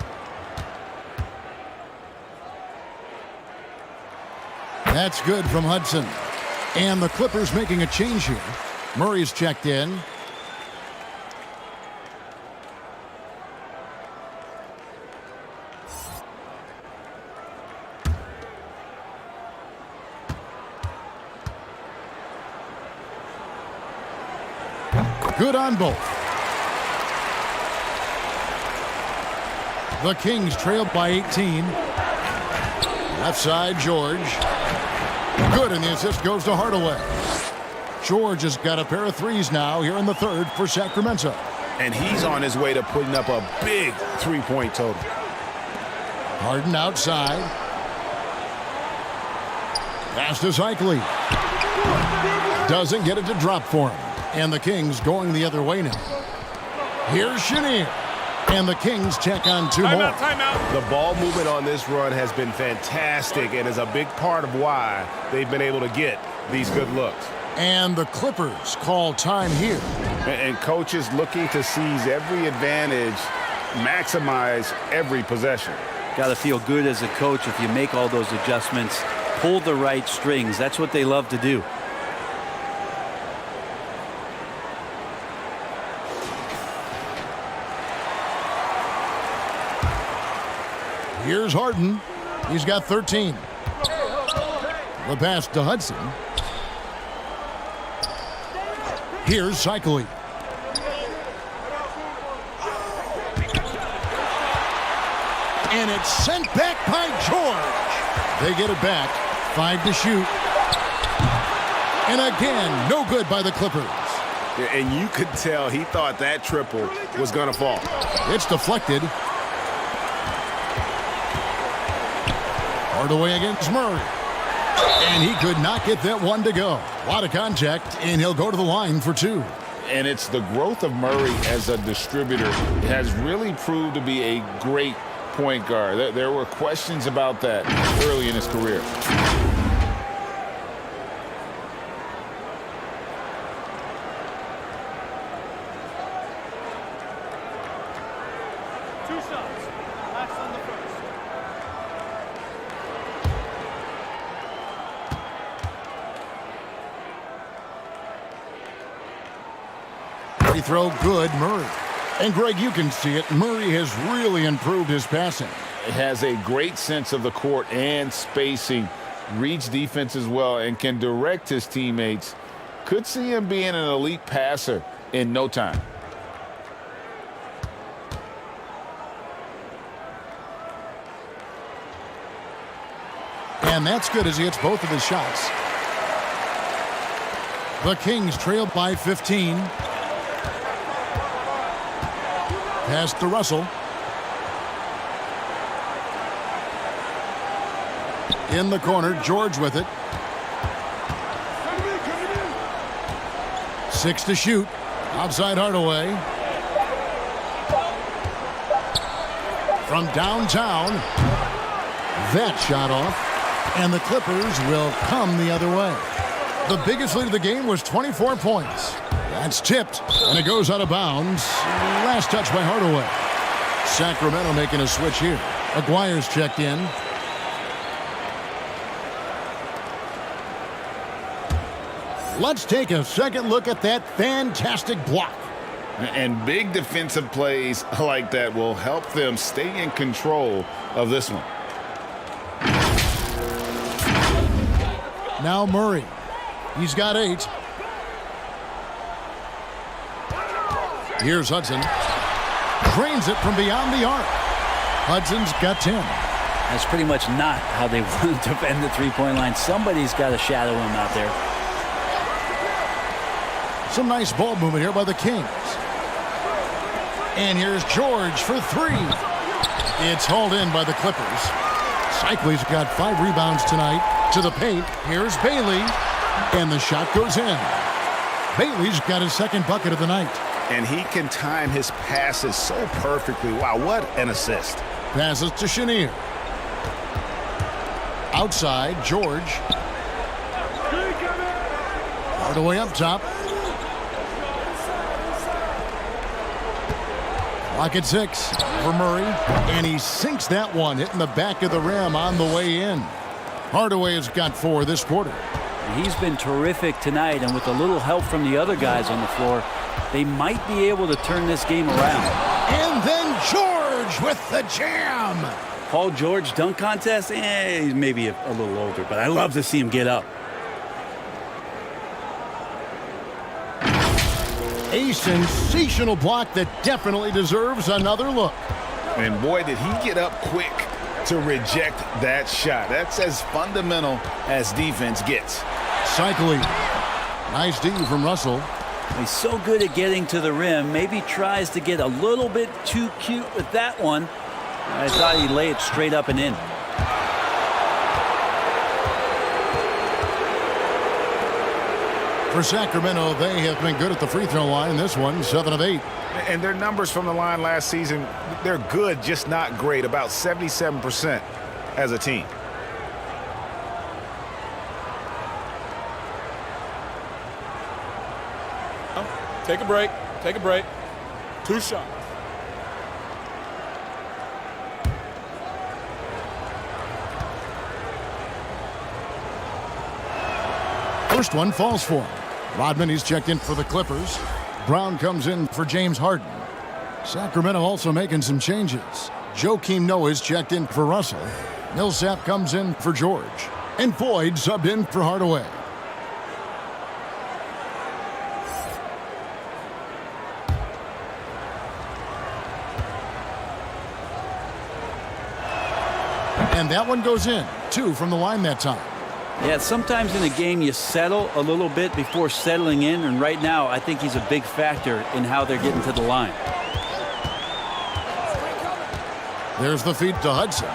That's good from Hudson. And the Clippers making a change here. Murray's checked in. Good on both. The Kings trailed by 18. Left side, George. Good, and the assist goes to Hardaway. George has got a pair of threes now here in the third for Sacramento. And he's on his way to putting up a big three-point total. Harden outside. Pass to Cycli. Doesn't get it to drop for him. And the Kings going the other way now. Here's Chenier. And the Kings check on 2 more. Timeout. The ball movement on this run has been fantastic and is a big part of why they've been able to get these good looks. And the Clippers call time here. And coaches looking to seize every advantage, maximize every possession. Got to feel good as a coach if you make all those adjustments, pull the right strings. That's what they love to do. Here's Harden. He's got 13. The pass to Hudson. Here's Cycli. And it's sent back by George. They get it back. 5 to shoot. And again, no good by the Clippers. And you could tell he thought that triple was going to fall. It's deflected. Hardaway against Murray. And he could not get that one to go. A lot of contact, and he'll go to the line for 2. And it's the growth of Murray as a distributor has really proved to be a great point guard. There were questions about that early in his career. Free throw good, Murray. And Greg, you can see it. Murray has really improved his passing. Has a great sense of the court and spacing, reads defense as well, and can direct his teammates. Could see him being an elite passer in no time. And that's good as he hits both of his shots. The Kings trail by 15. Pass to Russell. In the corner, George with it. 6 to shoot. Outside Hardaway. From downtown. That shot off. And the Clippers will come the other way. The biggest lead of the game was 24 points. That's tipped, and it goes out of bounds. Last touch by Hardaway. Sacramento making a switch here. Aguirre's checked in. Let's take a second look at that fantastic block. And big defensive plays like that will help them stay in control of this one. Now Murray. He's got 8. Here's Hudson. Drains it from beyond the arc. Hudson's got 10. That's pretty much not how they want to defend the three-point line. Somebody's got to shadow him out there. Some nice ball movement here by the Kings. And here's George for 3. It's hauled in by the Clippers. Cycley's got 5 rebounds tonight. To the paint. Here's Bailey. And the shot goes in. Bailey's got his second bucket of the night. And he can time his passes so perfectly. Wow, what an assist. Passes to Chenier. Outside, George. Hardaway up top. Clock at 6 for Murray. And he sinks that one, hitting the back of the rim on the way in. Hardaway has got 4 this quarter. He's been terrific tonight, and with a little help from the other guys on the floor, they might be able to turn this game around. And then George with the jam. Paul George dunk contest? He's maybe a little older, but I love to see him get up. A sensational block that definitely deserves another look. And boy, did he get up quick to reject that shot. That's as fundamental as defense gets. Cycling. Nice D from Russell. He's so good at getting to the rim. Maybe tries to get a little bit too cute with that one. I thought he'd lay it straight up and in. For Sacramento, they have been good at the free throw line. This one, 7 of 8. And their numbers from the line last season, they're good, just not great. About 77% as a team. Take a break. Take a break. 2 shots. First one falls for him. Rodman, he's checked in for the Clippers. Brown comes in for James Harden. Sacramento also making some changes. Joakim Noah's checked in for Russell. Millsap comes in for George. And Boyd subbed in for Hardaway. And that one goes in. 2 from the line that time. Yeah, sometimes in a game you settle a little bit before settling in, and right now I think he's a big factor in how they're getting to the line. There's the feed to Hudson.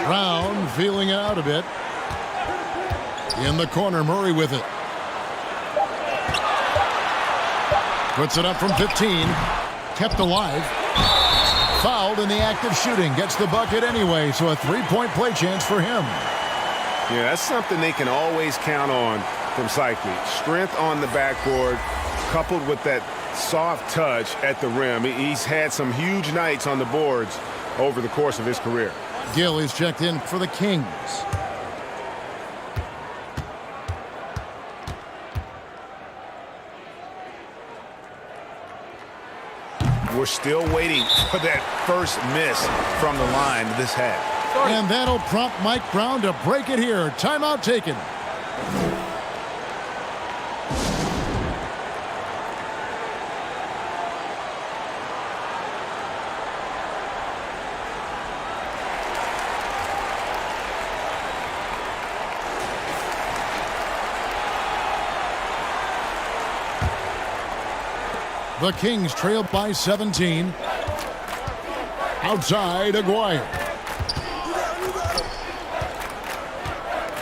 Brown feeling it out a bit. In the corner, Murray with it. Puts it up from 15. Kept alive. Fouled in the act of shooting. Gets the bucket anyway, so a 3-point play chance for him. Yeah, that's something they can always count on from Cycling. Strength on the backboard, coupled with that soft touch at the rim. He's had some huge nights on the boards over the course of his career. Gill is checked in for the Kings. We're still waiting for that first miss from the line this half. And that'll prompt Mike Brown to break it here. Timeout taken. The Kings trail by 17. Outside, Aguirre.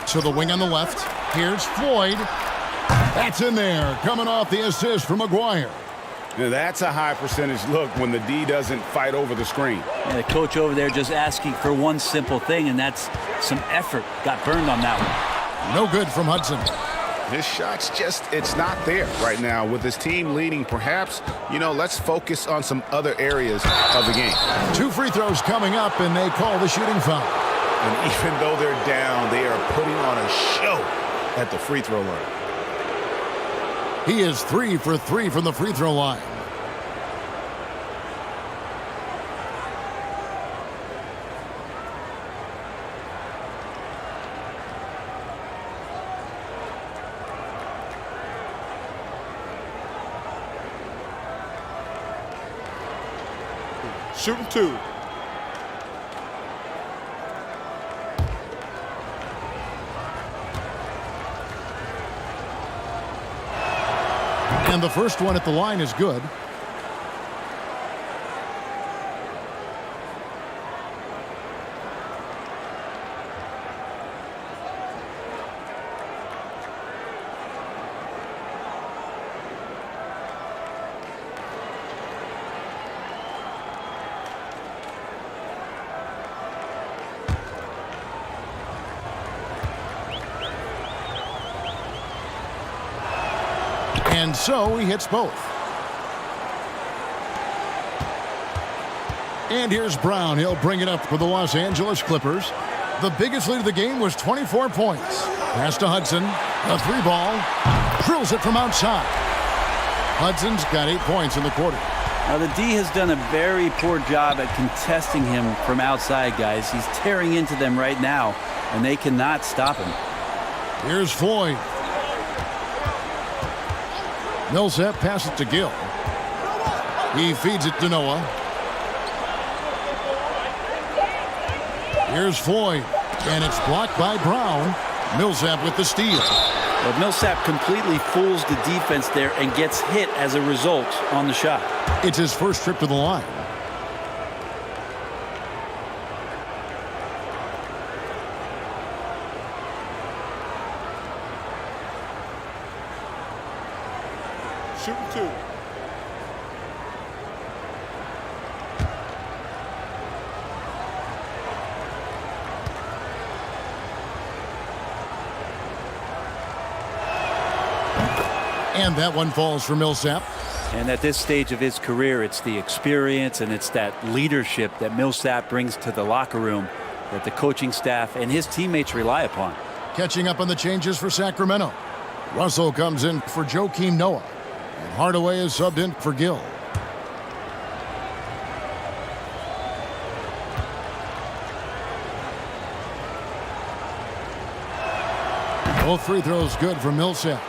To the wing on the left. Here's Floyd. That's in there, coming off the assist from Aguirre. Now that's a high percentage look when the D doesn't fight over the screen. And the coach over there just asking for one simple thing, and that's some effort. Got burned on that one. No good from Hudson. His shot's just, it's not there right now. With his team leading, perhaps, let's focus on some other areas of the game. 2 free throws coming up, and they call the shooting foul. And even though they're down, they are putting on a show at the free throw line. He is 3 for 3 from the free throw line. Shooting 2. And the first one at the line is good. And so he hits both. And here's Brown. He'll bring it up for the Los Angeles Clippers. The biggest lead of the game was 24 points. Pass to Hudson. A 3-ball. Drills it from outside. Hudson's got 8 points in the quarter. Now, the D has done a very poor job at contesting him from outside, guys. He's tearing into them right now, and they cannot stop him. Here's Floyd. Millsap passes to Gill. He feeds it to Noah. Here's Floyd, and it's blocked by Brown. Millsap with the steal. But Millsap completely fools the defense there and gets hit as a result on the shot. It's his first trip to the line. Shooting 2. And that one falls for Millsap. And at this stage of his career, it's the experience and it's that leadership that Millsap brings to the locker room that the coaching staff and his teammates rely upon. Catching up on the changes for Sacramento. Russell comes in for Joakim Noah. And Hardaway is subbed in for Gill. Both free throws good for Millsap.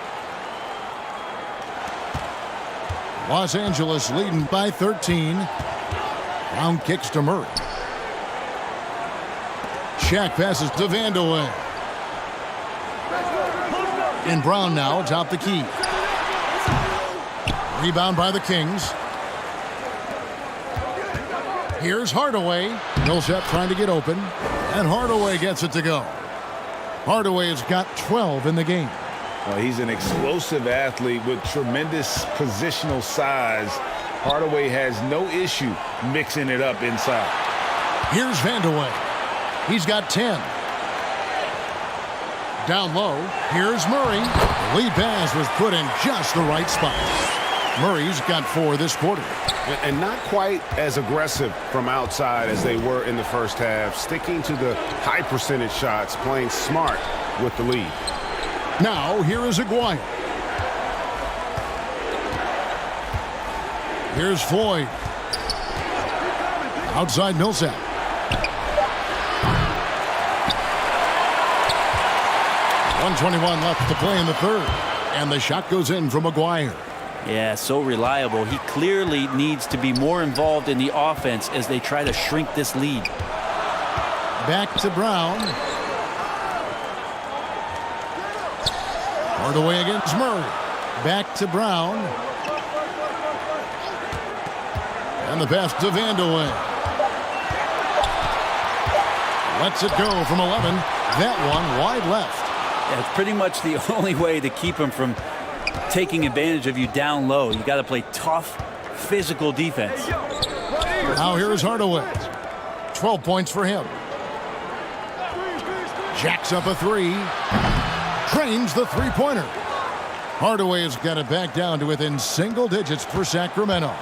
Los Angeles leading by 13. Brown kicks to Murray. Shaq passes to Vandeweghe. And Brown now top the key. Rebound by the Kings. Here's Hardaway. Millsap trying to get open. And Hardaway gets it to go. Hardaway has got 12 in the game. Well, he's an explosive athlete with tremendous positional size. Hardaway has no issue mixing it up inside. Here's Vandeweghe. He's got 10. Down low, here's Murray. The lead pass was put in just the right spot. Murray's got 4 this quarter. And not quite as aggressive from outside as they were in the first half. Sticking to the high percentage shots, playing smart with the lead. Now, here is Aguirre. Here's Floyd. Outside Millsap. .121 left to play in the third. And the shot goes in from Aguirre. Yeah, so reliable. He clearly needs to be more involved in the offense as they try to shrink this lead. Back to Brown. Hardaway against Murray. Back to Brown. And the pass to Vandeweghe. Lets it go from 11. That one wide left. Yeah, it's pretty much the only way to keep him from taking advantage of you down low. You got to play tough, physical defense. Now here's Hardaway. 12 points for him. Jacks up a three. Drains the three-pointer. Hardaway has got it back down to within single digits for Sacramento.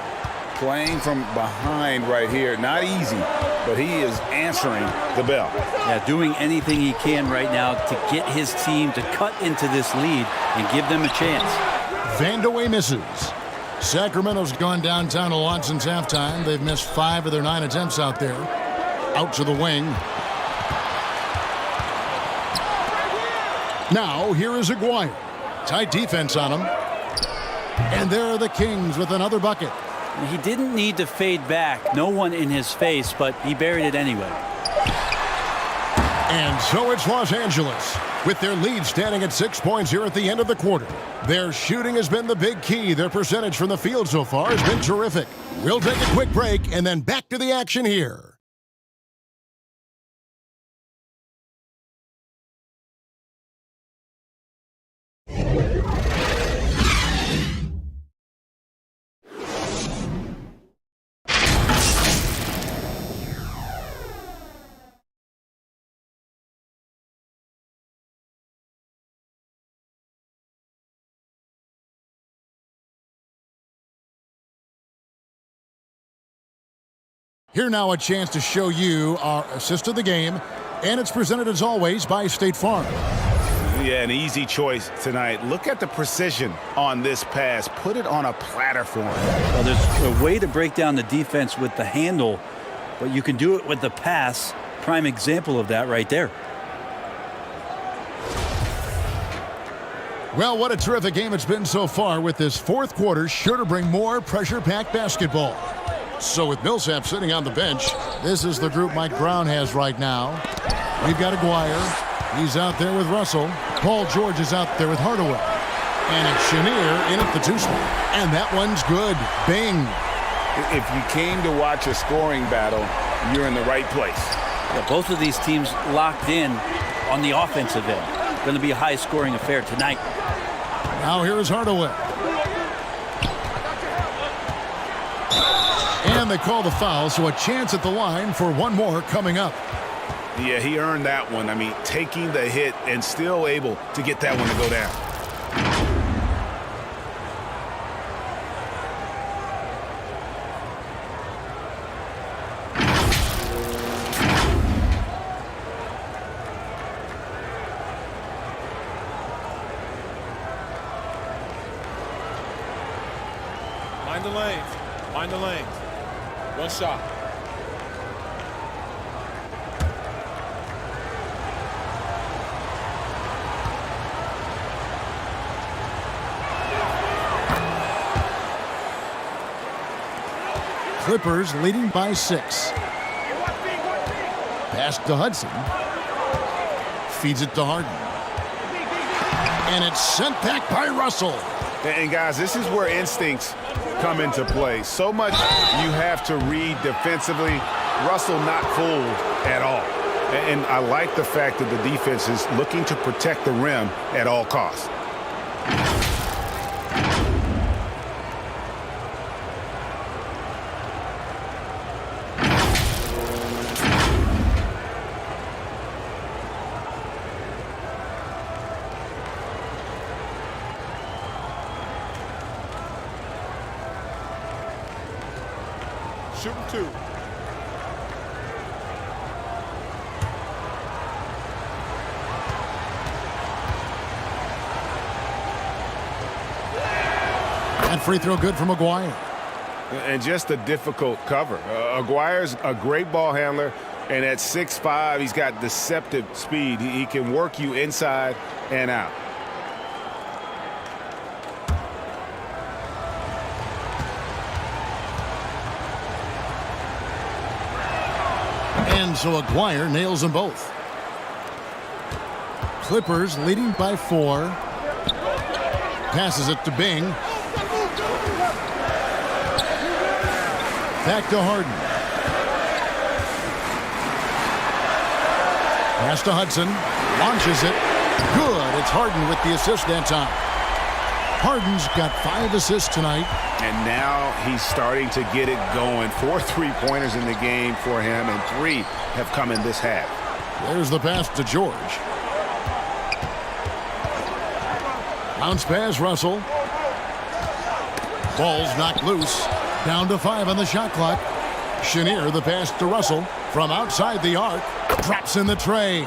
Playing from behind right here, not easy, but he is answering the bell. Yeah, doing anything he can right now to get his team to cut into this lead and give them a chance. Vandeweghe misses. Sacramento's gone downtown a lot since halftime. They've missed 5 of their 9 attempts out there. Out to the wing. Now, here is Aguirre. Tight defense on him. And there are the Kings with another bucket. He didn't need to fade back. No one in his face, but he buried it anyway. And so it's Los Angeles, with their lead standing at 6 points here at the end of the quarter. Their shooting has been the big key. Their percentage from the field so far has been terrific. We'll take a quick break and then back to the action here. Here now a chance to show you our assist of the game, and it's presented as always by State Farm. Yeah, an easy choice tonight. Look at the precision on this pass. Put it on a platter for him. Well, there's a way to break down the defense with the handle, but you can do it with the pass. Prime example of that right there. Well, what a terrific game it's been so far, with this fourth quarter sure to bring more pressure-packed basketball. So with Millsap sitting on the bench, this is the group Mike Brown has right now. We've got Aguirre. He's out there with Russell. Paul George is out there with Hardaway. And it's Chenier in at the 2 spot. And that one's good. Bing. If you came to watch a scoring battle, you're in the right place. Yeah, both of these teams locked in on the offensive end. Going to be a high-scoring affair tonight. Now here's Hardaway. And they call the foul, so a chance at the line for one more coming up. Yeah, he earned that one. I mean, taking the hit and still able to get that one to go down. Mind the lanes. Mind the lanes. One shot. Clippers leading by 6. Pass to Hudson. Feeds it to Harden. And it's sent back by Russell. And guys, this is where instincts come into play. So much you have to read defensively. Russell not fooled at all. And I like the fact that the defense is looking to protect the rim at all costs. Shooting 2. That free throw good from Aguirre. And just a difficult cover. Aguirre's a great ball handler, and at 6'5", he's got deceptive speed. He can work you inside and out. And so Aguirre nails them both. Clippers leading by 4. Passes it to Bing. Back to Harden. Pass to Hudson. Launches it. Good. It's Harden with the assist that time. Harden's got 5 assists tonight. And now he's starting to get it going. 4 3-pointers in the game for him, and 3 have come in this half. There's the pass to George. Bounce pass, Russell. Ball's knocked loose. Down to 5 on the shot clock. Chenier, the pass to Russell. From outside the arc. Drops in the tray.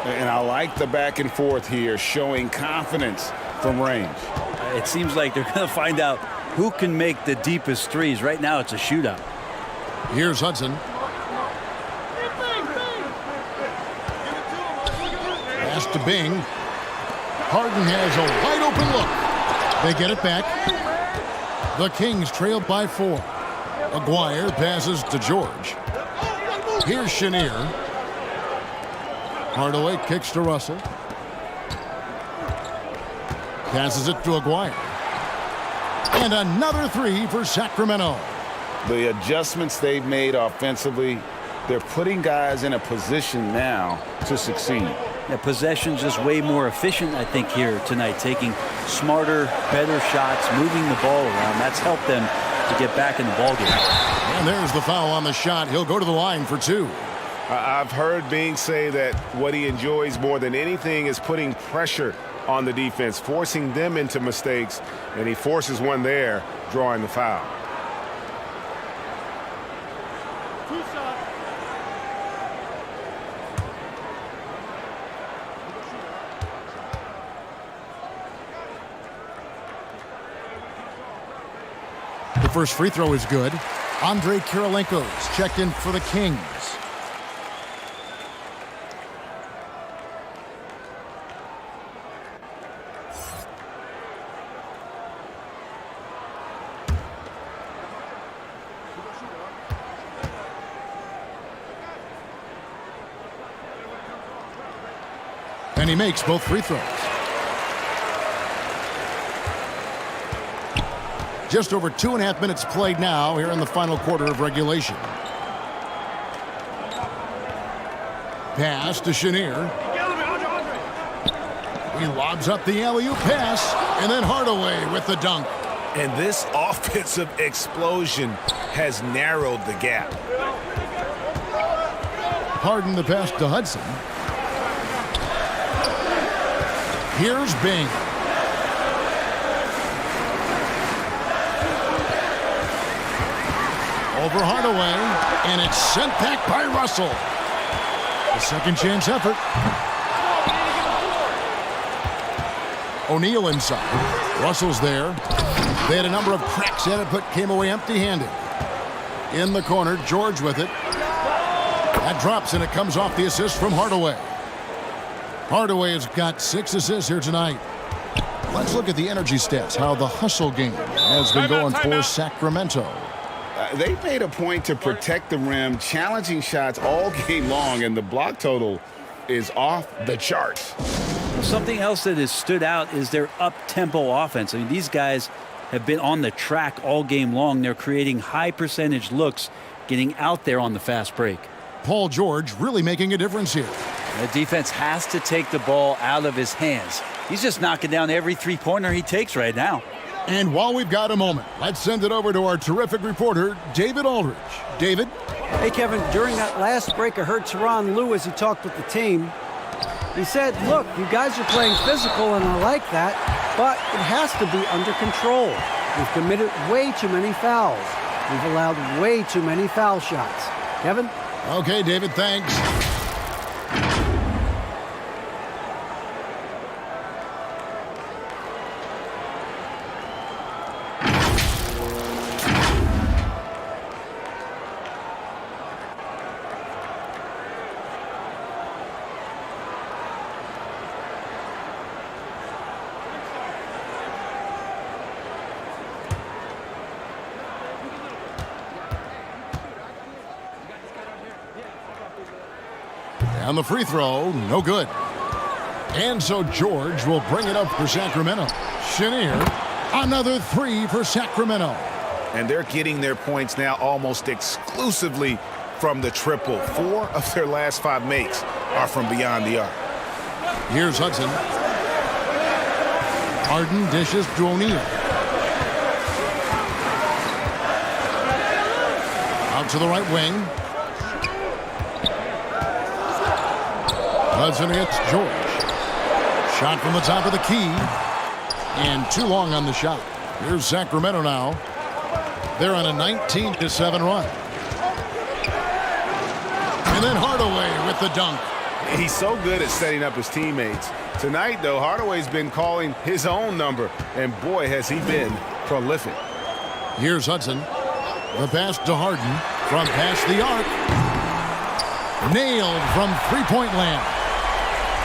And I like the back and forth here, showing confidence from range. It seems like they're going to find out who can make the deepest threes. Right now, it's a shootout. Here's Hudson. Pass to Bing. Harden has a wide open look. They get it back. The Kings trailed by 4. Aguirre passes to George. Here's Chenier. Hardaway kicks to Russell. Passes it to Aguirre. And another 3 for Sacramento. The adjustments they've made offensively, they're putting guys in a position now to succeed. Yeah, possession's just way more efficient, I think, here tonight. Taking smarter, better shots, moving the ball around. That's helped them to get back in the ballgame. And there's the foul on the shot. He'll go to the line for 2. I've heard Bing say that what he enjoys more than anything is putting pressure on the defense, forcing them into mistakes, and he forces one there, drawing the foul. The first free throw is good. Andre Kirilenko's checked in for the Kings. And he makes both free throws. Just over 2.5 minutes played now here in the final quarter of regulation. Pass to Chenier. He lobs up the alley-oop pass, and then Hardaway with the dunk. And this offensive explosion has narrowed the gap. Harden the pass to Hudson. Here's Bing. Over Hardaway, and it's sent back by Russell. A second chance effort. O'Neal inside. Russell's there. They had a number of cracks at it, but came away empty-handed. In the corner, George with it. That drops, and it comes off the assist from Hardaway. Hardaway has got 6 assists here tonight. Let's look at the energy stats, how the hustle game has been going for Sacramento. They've made a point to protect the rim, challenging shots all game long, and the block total is off the charts. Something else that has stood out is their up-tempo offense. I mean, these guys have been on the track all game long. They're creating high-percentage looks, getting out there on the fast break. Paul George really making a difference here. The defense has to take the ball out of his hands. He's just knocking down every three-pointer he takes right now. And while we've got a moment, let's send it over to our terrific reporter, David Aldridge. David? Hey, Kevin, during that last break, I heard Tyronn Lue as he talked with the team. He said, look, you guys are playing physical, and I like that, but it has to be under control. We've committed way too many fouls. We've allowed way too many foul shots. Kevin? Okay, David, thanks. And the free throw, no good. And so George will bring it up for Sacramento. Chenier, another 3 for Sacramento. and they're getting their points now almost exclusively from the triple. 4 of their last 5 makes are from beyond the arc. Here's Hudson. Harden dishes to O'Neal. Out to the right wing. Hudson against George. Shot from the top of the key. And too long on the shot. Here's Sacramento now. They're on a 19-7 run. And then Hardaway with the dunk. He's so good at setting up his teammates. Tonight, though, Hardaway's been calling his own number, and boy, has he been prolific. Here's Hudson. The pass to Harden from past the arc. Nailed from three-point land.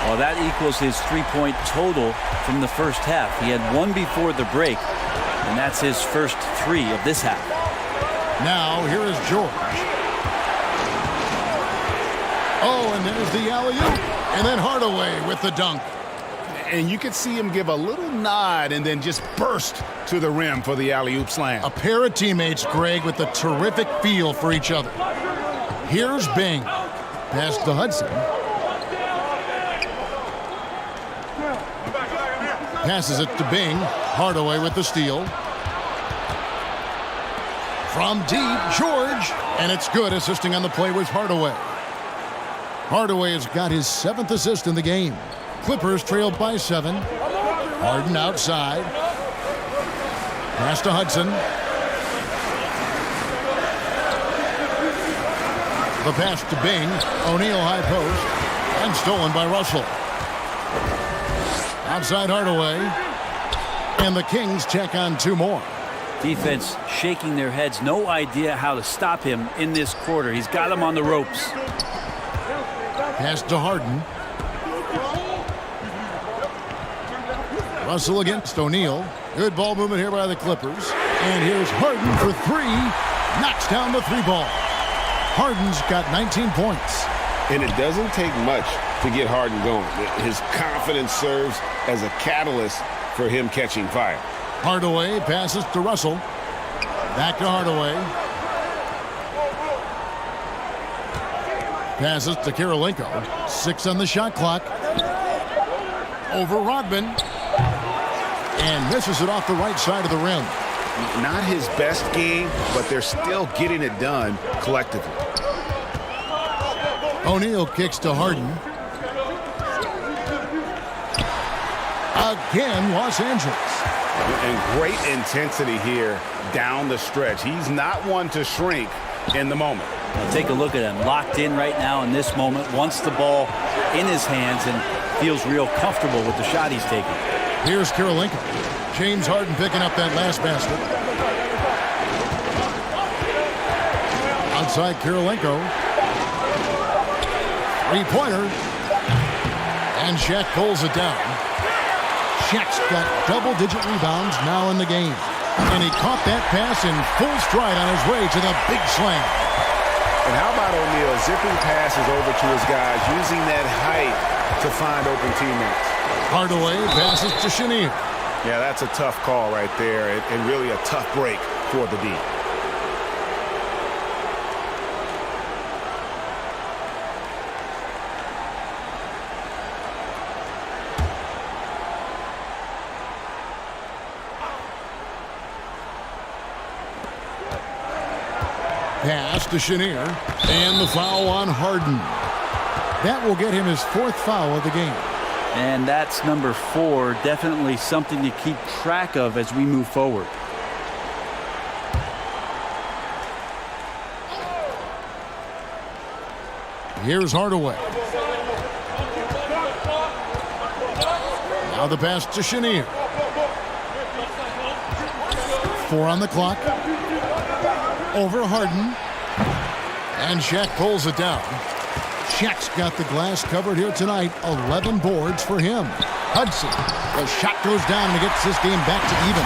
Well, that equals his three-point total from the first half. He had 1 before the break, and that's his first 3 of this half. Now, here is George. Oh, and there's the alley-oop. And then Hardaway with the dunk. And you could see him give a little nod and then just burst to the rim for the alley-oop slam. A pair of teammates, Greg, with a terrific feel for each other. Here's Bing. Pass to Hudson. Passes it to Bing. Hardaway with the steal. From deep, George. And it's good. Assisting on the play was Hardaway. Hardaway has got his 7th assist in the game. Clippers trailed by 7. Harden outside. Pass to Hudson. The pass to Bing. O'Neal high post. And stolen by Russell. Outside Hardaway. And the Kings check on 2 more. Defense shaking their heads. No idea how to stop him in this quarter. He's got him on the ropes. Pass to Harden. Russell against O'Neal. Good ball movement here by the Clippers. And here's Harden for 3. Knocks down the 3-ball. Harden's got 19 points. And it doesn't take much to get Harden going. His confidence serves as a catalyst for him catching fire. Hardaway passes to Russell. Back to Hardaway. Passes to Kirilenko. 6 on the shot clock. Over Rodman. And misses it off the right side of the rim. Not his best game, but they're still getting it done collectively. O'Neal kicks to Harden. Again, Los Angeles. And great intensity here down the stretch. He's not one to shrink in the moment. Now take a look at him. Locked in right now in this moment. Wants the ball in his hands and feels real comfortable with the shot he's taking. Here's Kirilenko. James Harden picking up that last basket. Outside Kirilenko. 3-pointer. And Shaq pulls it down. Shaq's got double-digit rebounds now in the game. And he caught that pass in full stride on his way to the big slam. And how about O'Neal zipping passes over to his guys, using that height to find open teammates. Hardaway passes to Chenier. Yeah, that's a tough call right there, and really a tough break for the D. Pass to Chenier. And the foul on Harden. That will get him his 4th foul of the game. And that's number 4. Definitely something to keep track of as we move forward. Here's Hardaway. Now the pass to Chenier. 4 on the clock. Over Harden. And Shaq pulls it down. Shaq's got the glass covered here tonight. 11 boards for him. Hudson. The shot goes down and gets this game back to even.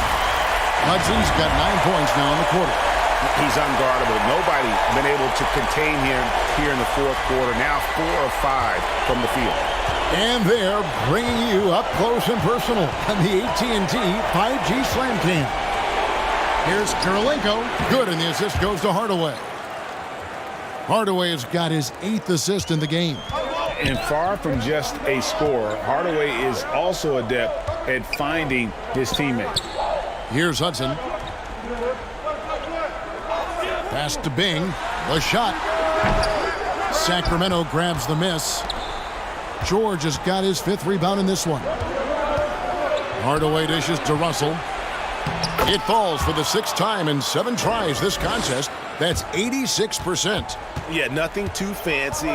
Hudson's got 9 points now in the quarter. He's unguardable. Nobody been able to contain him here in the 4th quarter. Now 4 of 5 from the field. And they're bringing you up close and personal on the AT&T 5G Slam Cam. Here's Kirilenko. Good, and the assist goes to Hardaway. Hardaway has got his 8th assist in the game. And far from just a scorer, Hardaway is also adept at finding his teammates. Here's Hudson. Pass to Bing. The shot. Sacramento grabs the miss. George has got his 5th rebound in this one. Hardaway dishes to Russell. It falls for the 6th time in 7 tries this contest. That's 86%. Yeah, nothing too fancy.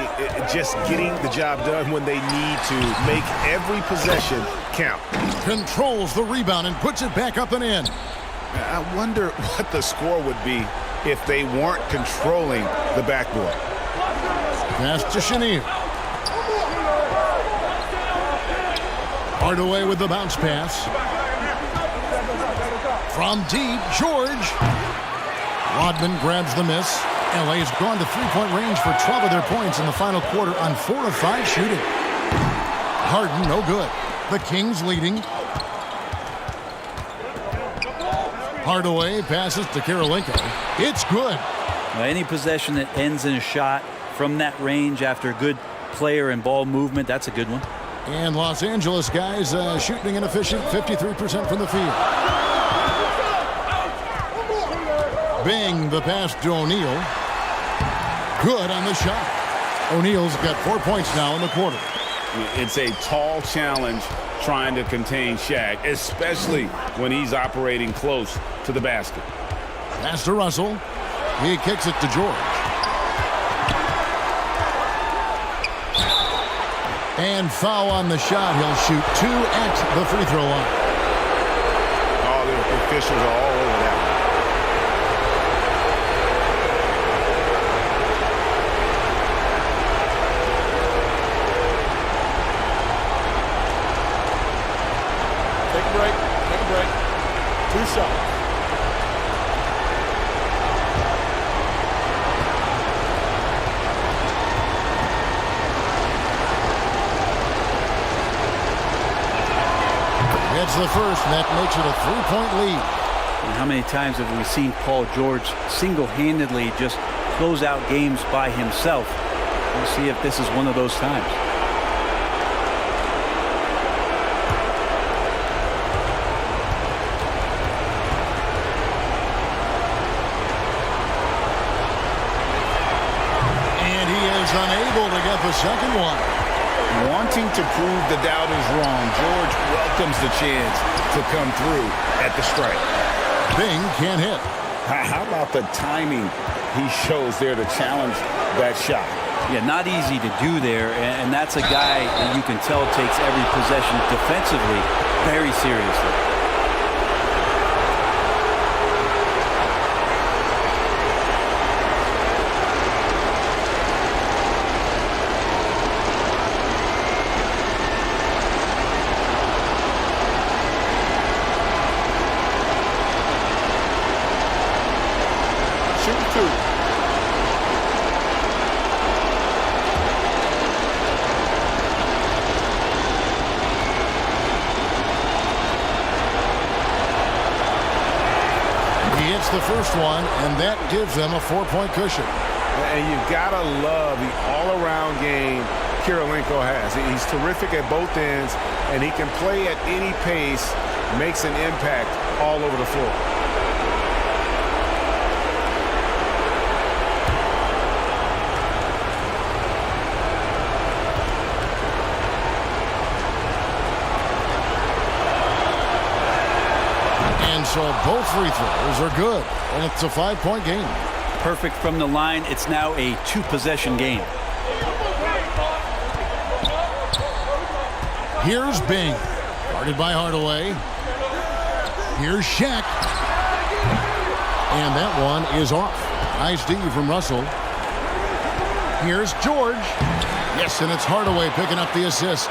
Just getting the job done when they need to. Make every possession count. Controls the rebound and puts it back up and in. I wonder what the score would be if they weren't controlling the backboard. Pass to Chenier. Hardaway with the bounce pass. From deep, George. Rodman grabs the miss. LA's gone to 3-point range for 12 of their points in the final quarter on 4 of 5 shooting. Harden, no good. The Kings leading. Hardaway passes to Kirilenko. It's good. Any possession that ends in a shot from that range after a good player and ball movement, that's a good one. And Los Angeles guys shooting an efficient 53% from the field. Bing, the pass to O'Neal. Good on the shot. O'Neal's got 4 points now in the quarter. It's a tall challenge trying to contain Shaq, especially when he's operating close to the basket. Pass to Russell. He kicks it to George. And foul on the shot. He'll shoot 2 at the free throw line. All the officials are all over that one. Take a break. Take a break. 2 shots. It's the first, and that makes it a 3-point lead. And how many times have we seen Paul George single-handedly just close out games by himself? We'll see if this is one of those times. And he is unable to get the second one. Wanting to prove the doubters wrong, George welcomes the chance to come through at the strike. Bing can't hit. How about the timing he shows there to challenge that shot? Yeah, not easy to do there, and that's a guy that you can tell takes every possession defensively very seriously. The first one, and that gives them a 4-point cushion. And you've got to love the all-around game Kirilenko has. He's terrific at both ends, and he can play at any pace, makes an impact all over the floor. So both free throws are good, and it's a 5-point game. Perfect from the line. It's now a 2-possession game. Here's Bing, guarded by Hardaway. Here's Shaq. And that one is off. Nice D from Russell. Here's George. Yes, and it's Hardaway picking up the assist.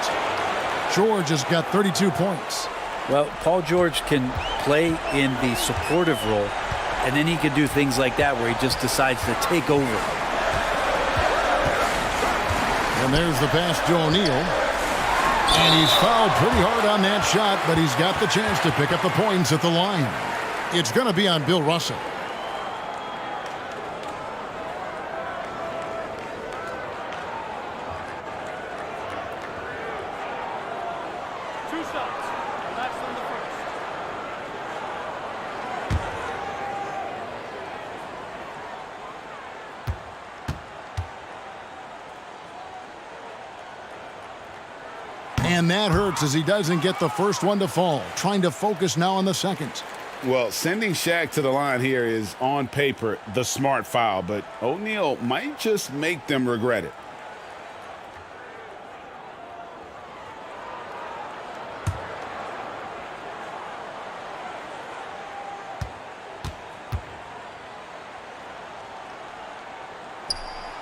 George has got 32 points. Well, Paul George can play in the supportive role, and then he can do things like that where he just decides to take over. And there's the pass to O'Neal. And he's fouled pretty hard on that shot, but he's got the chance to pick up the points at the line. It's going to be on Bill Russell. And that hurts as he doesn't get the first one to fall. Trying to focus now on the second. Well, sending Shaq to the line here is, on paper, the smart foul, but O'Neal might just make them regret it.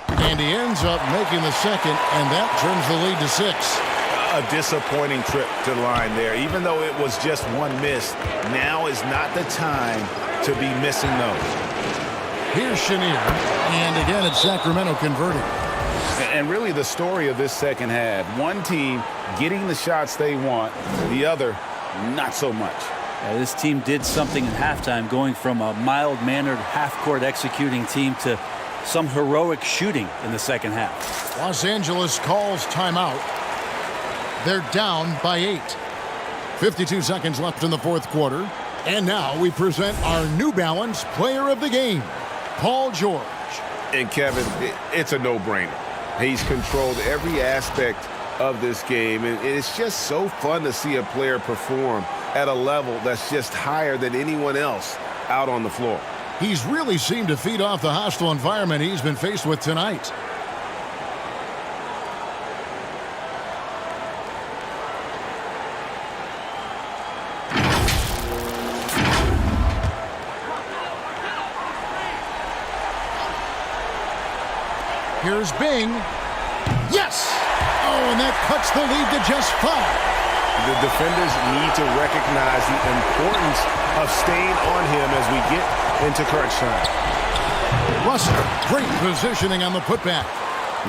And he ends up making the second, and that turns the lead to 6. A disappointing trip to the line there. Even though it was just one miss, now is not the time to be missing those. Here's Chenier, and again it's Sacramento converting. And really the story of this second half, one team getting the shots they want, the other not so much. This team did something in halftime, going from a mild-mannered half-court executing team to some heroic shooting in the second half. Los Angeles calls timeout. They're down by 8. 52 seconds left in the fourth quarter. And now we present our New Balance Player of the Game, Paul George. And Kevin, it's a no-brainer. He's controlled every aspect of this game, and it's just so fun to see a player perform at a level that's just higher than anyone else out on the floor. He's really seemed to feed off the hostile environment he's been faced with tonight. Here's Bing. Yes! Oh, and that cuts the lead to just 5. The defenders need to recognize the importance of staying on him as we get into crunch time. Russell, great positioning on the putback.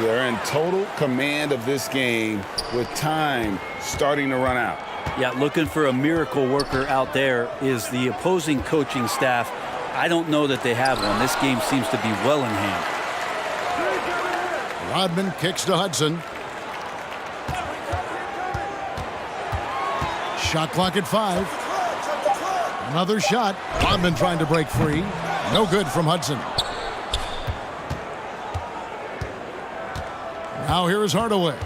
They're in total command of this game with time starting to run out. Yeah, looking for a miracle worker out there is the opposing coaching staff. I don't know that they have one. This game seems to be well in hand. Rodman kicks to Hudson. Shot clock at 5. Another shot. Rodman trying to break free. No good from Hudson. Now here is Hardaway.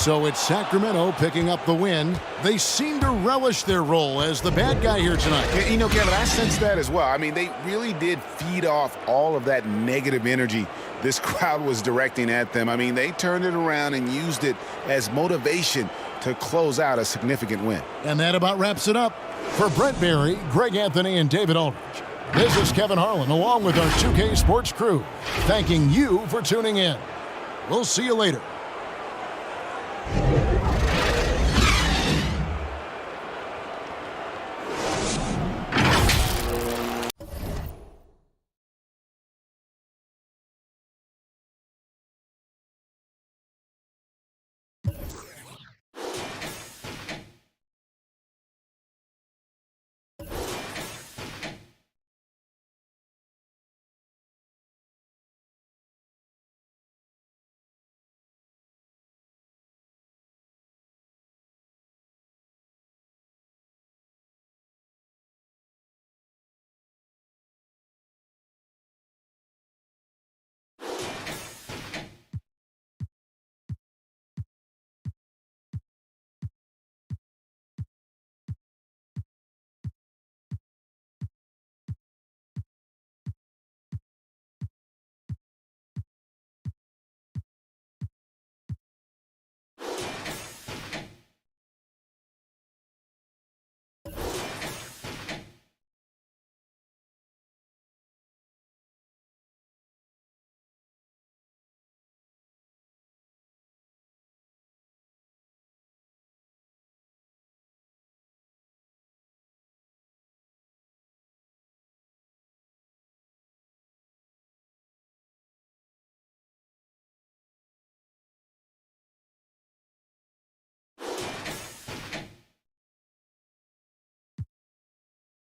So it's Sacramento picking up the win. They seem to relish their role as the bad guy here tonight. You know, Kevin, I sense that as well. I mean, they really did feed off all of that negative energy this crowd was directing at them. I mean, they turned it around and used it as motivation to close out a significant win. And that about wraps it up. For Brett Barry, Greg Anthony, and David Aldridge, this is Kevin Harlan along with our 2K Sports crew, thanking you for tuning in. We'll see you later.